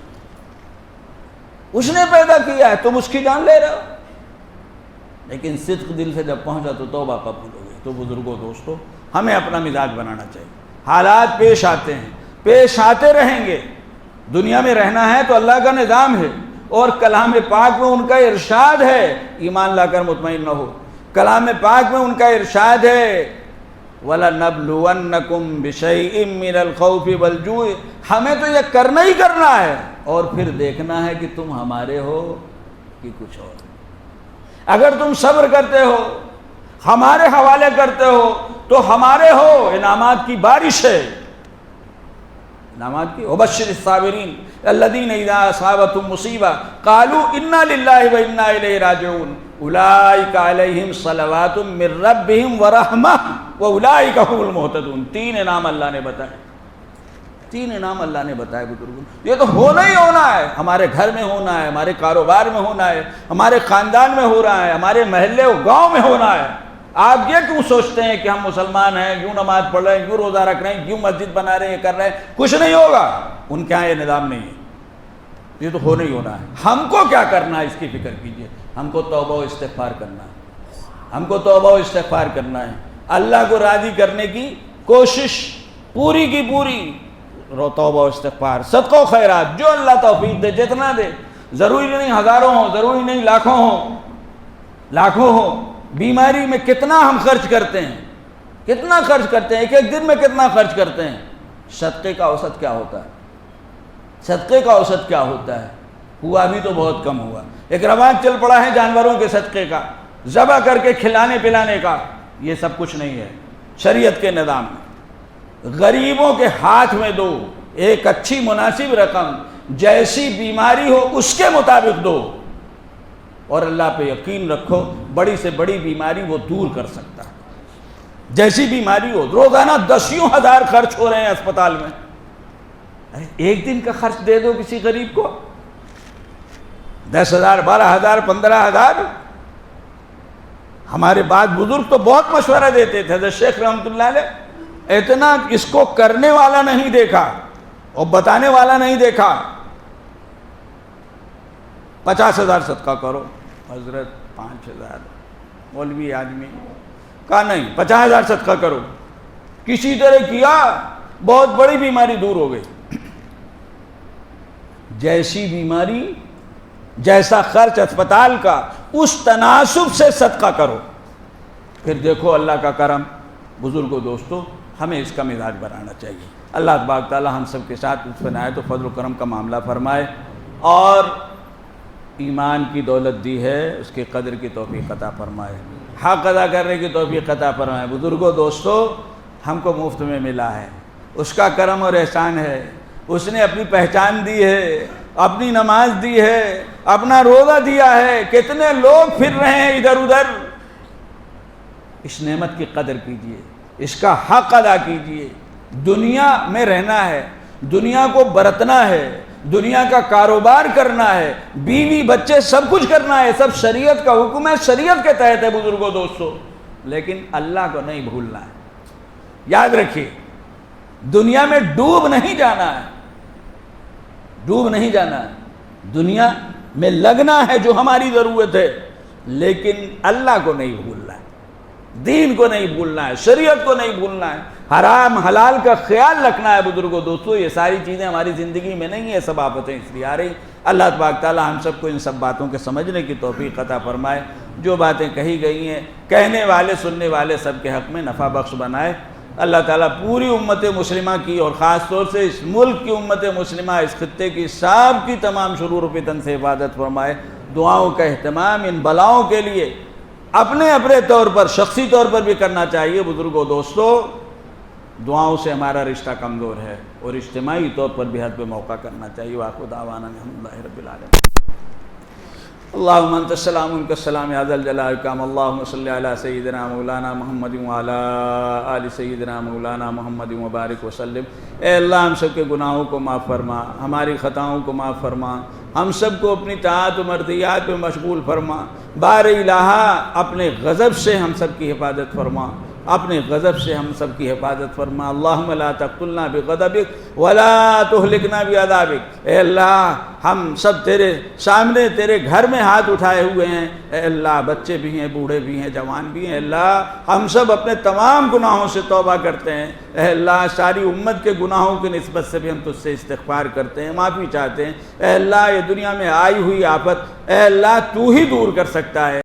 اس نے پیدا کیا ہے، تم اس کی جان لے رہے ہو. لیکن صدق دل سے جب پہنچا تو توبہ قبول ہو گئی. تو بزرگوں دوستو، ہمیں اپنا مزاج بنانا چاہیے. حالات پیش آتے ہیں، پیش آتے رہیں گے. دنیا میں رہنا ہے تو اللہ کا نظام ہے، اور کلام پاک میں ان کا ارشاد ہے. ایمان لا کر مطمئن نہ ہو، کلام پاک میں ان کا ارشاد ہے وَلَنَبْلُوَنَّكُمْ بِشَيْءٍ مِّنَ الْخَوْفِ وَالْجُوعِ. ہمیں تو یہ کرنا ہی کرنا ہے، اور پھر دیکھنا ہے کہ تم ہمارے ہو کہ کچھ اور. اگر تم صبر کرتے ہو، ہمارے حوالے کرتے ہو، تو ہمارے ہو. انعامات کی بارش ہے، انعامات کی. وَبَشِّرِ الصَّابِرِينَ الَّذِينَ إِذَا أَصَابَتْهُمْ مُصِيبَةٌ قَالُوا إِنَّا لِلَّهِ وَإِنَّا إِلَيْهِ رَاجِعُونَ أُولَٰئِكَ عَلَيْهِمْ صَلَوَاتٌ مِّن رَّبِّهِمْ وَرَحْمَةٌ وَأُولَٰئِكَ هُمُ الْمُهْتَدُونَ. 3 انعام اللہ نے بتائے، 3 انعام اللہ نے بتائے بزرگوں. یہ تو ہونا ہی ہونا ہے. ہمارے گھر میں ہونا ہے، ہمارے کاروبار میں ہونا ہے، ہمارے خاندان میں ہو رہا ہے، ہمارے محلے و گاؤں میں ہونا ہے. آپ یہ کیوں سوچتے ہیں کہ ہم مسلمان ہیں، کیوں نماز پڑھ رہے ہیں، کیوں روزہ رکھ رہے ہیں، کیوں مسجد بنا رہے ہیں، کر رہے ہیں؟ کچھ نہیں ہوگا. ان کے یہاں یہ نظام نہیں ہے. یہ تو ہونا ہی ہونا ہے. ہم کو کیا کرنا ہے اس کی فکر کیجئے. ہم کو توبہ و استغفار کرنا ہے. اللہ کو راضی کرنے کی کوشش پوری کی پوری. توبہ و استغفار، صدقہ و خیرات، جو اللہ توفیق دے، جتنا دے. ضروری نہیں ہزاروں ہوں، ضروری نہیں لاکھوں ہوں. بیماری میں کتنا ہم خرچ کرتے ہیں، ایک ایک دن میں کتنا خرچ کرتے ہیں. صدقے کا اوسط کیا ہوتا ہے؟ ہوا بھی تو بہت کم ہوا. ایک رواج چل پڑا ہے جانوروں کے صدقے کا، ذبح کر کے کھلانے پلانے کا. یہ سب کچھ نہیں ہے شریعت کے نظام میں. غریبوں کے ہاتھ میں دو، ایک اچھی مناسب رقم، جیسی بیماری ہو اس کے مطابق دو، اور اللہ پہ یقین رکھو، بڑی سے بڑی بیماری وہ دور کر سکتا ہے. جیسی بیماری ہو، روزانہ 10,000 خرچ ہو رہے ہیں اسپتال میں. ایک دن کا خرچ دے دو کسی غریب کو، 10,000 12,000 15,000. ہمارے بعد بزرگ تو بہت مشورہ دیتے تھے. حضرت شیخ رحمۃ اللہ علیہ اتنا اس کو کرنے والا نہیں دیکھا اور بتانے والا نہیں دیکھا. 50,000 صدقہ کرو. حضرت 5,000 مولوی آدمی کہا نہیں 50,000 صدقہ کرو. کسی طرح کیا، بہت بڑی بیماری دور ہو گئی. جیسی بیماری جیسا خرچ اسپتال کا، اس تناسب سے صدقہ کرو. پھر دیکھو اللہ کا کرم. بزرگوں دوستو، ہمیں اس کا مزاج بنانا چاہیے. اللہ تبارک تعالی ہم سب کے ساتھ لطف عنایت و فضل و کرم کا معاملہ فرمائے، اور ایمان کی دولت دی ہے اس کی قدر کی توفیق عطا فرمائے، حق ادا کرنے کی توفیق عطا فرمائے. بزرگوں دوستو، ہم کو مفت میں ملا ہے، اس کا کرم اور احسان ہے. اس نے اپنی پہچان دی ہے، اپنی نماز دی ہے، اپنا روزہ دیا ہے. کتنے لوگ پھر رہے ہیں ادھر ادھر. اس نعمت کی قدر کیجئے، اس کا حق ادا کیجئے. دنیا میں رہنا ہے، دنیا کو برتنا ہے، دنیا کا کاروبار کرنا ہے، بیوی بچے سب کچھ کرنا ہے، سب شریعت کا حکم ہے، شریعت کے تحت ہے بزرگوں دوستو. لیکن اللہ کو نہیں بھولنا ہے. یاد رکھیے، دنیا میں ڈوب نہیں جانا ہے، ڈوب نہیں جانا ہے. دنیا میں لگنا ہے جو ہماری ضرورت ہے، لیکن اللہ کو نہیں بھولنا ہے، دین کو نہیں بھولنا ہے، شریعت کو نہیں بھولنا ہے، حرام حلال کا خیال رکھنا ہے. بزرگوں دوستو، یہ ساری چیزیں ہماری زندگی میں نہیں ہیں، سب آفتیں اس لیے آ رہی. اللہ تبارک تعالی ہم سب کو ان سب باتوں کے سمجھنے کی توفیق عطا فرمائے. جو باتیں کہی گئی ہیں، کہنے والے سننے والے سب کے حق میں نفع بخش بنائے. اللہ تعالیٰ پوری امت مسلمہ کی، اور خاص طور سے اس ملک کی امت مسلمہ، اس خطے کی سب کی تمام شرور و فتن سے حفاظت فرمائے. دعاؤں کا اہتمام ان بلاؤں کے لیے اپنے اپنے طور پر، شخصی طور پر بھی کرنا چاہیے. بزرگوں دوستو، دعاؤں سے ہمارا رشتہ کمزور ہے، اور اجتماعی طور پر بھی حد پہ موقع کرنا چاہیے. وآخر دعوانا الحمدللہ رب العالمین. اللہم انت السلام منک السلام یا ذا الجلال والاکرام. اللہم صلی علی سیدنا مولانا محمد وعلی آل سیدنا مولانا محمد وبارک وسلم. اے اللہ، ہم سب کے گناہوں کو معاف فرما، ہماری خطاؤں کو معاف فرما، ہم سب کو اپنی طاعت و مرضیات پہ مشغول فرما. بار الہ، اپنے غضب سے ہم سب کی حفاظت فرما، اپنے غضب سے ہم سب کی حفاظت فرما. اللہم لا تقتلنا بغضبک ولا تہلکنا بعذابک. اے اللہ، ہم سب تیرے سامنے تیرے گھر میں ہاتھ اٹھائے ہوئے ہیں. اے اللہ، بچے بھی ہیں، بوڑھے بھی ہیں، جوان بھی ہیں. اللہ، ہم سب اپنے تمام گناہوں سے توبہ کرتے ہیں. اے اللہ، ساری امت کے گناہوں کی نسبت سے بھی ہم تجھ سے استغفار کرتے ہیں، معافی چاہتے ہیں. اے اللہ، یہ دنیا میں آئی ہوئی آفت، اے اللہ تو ہی دور کر سکتا ہے.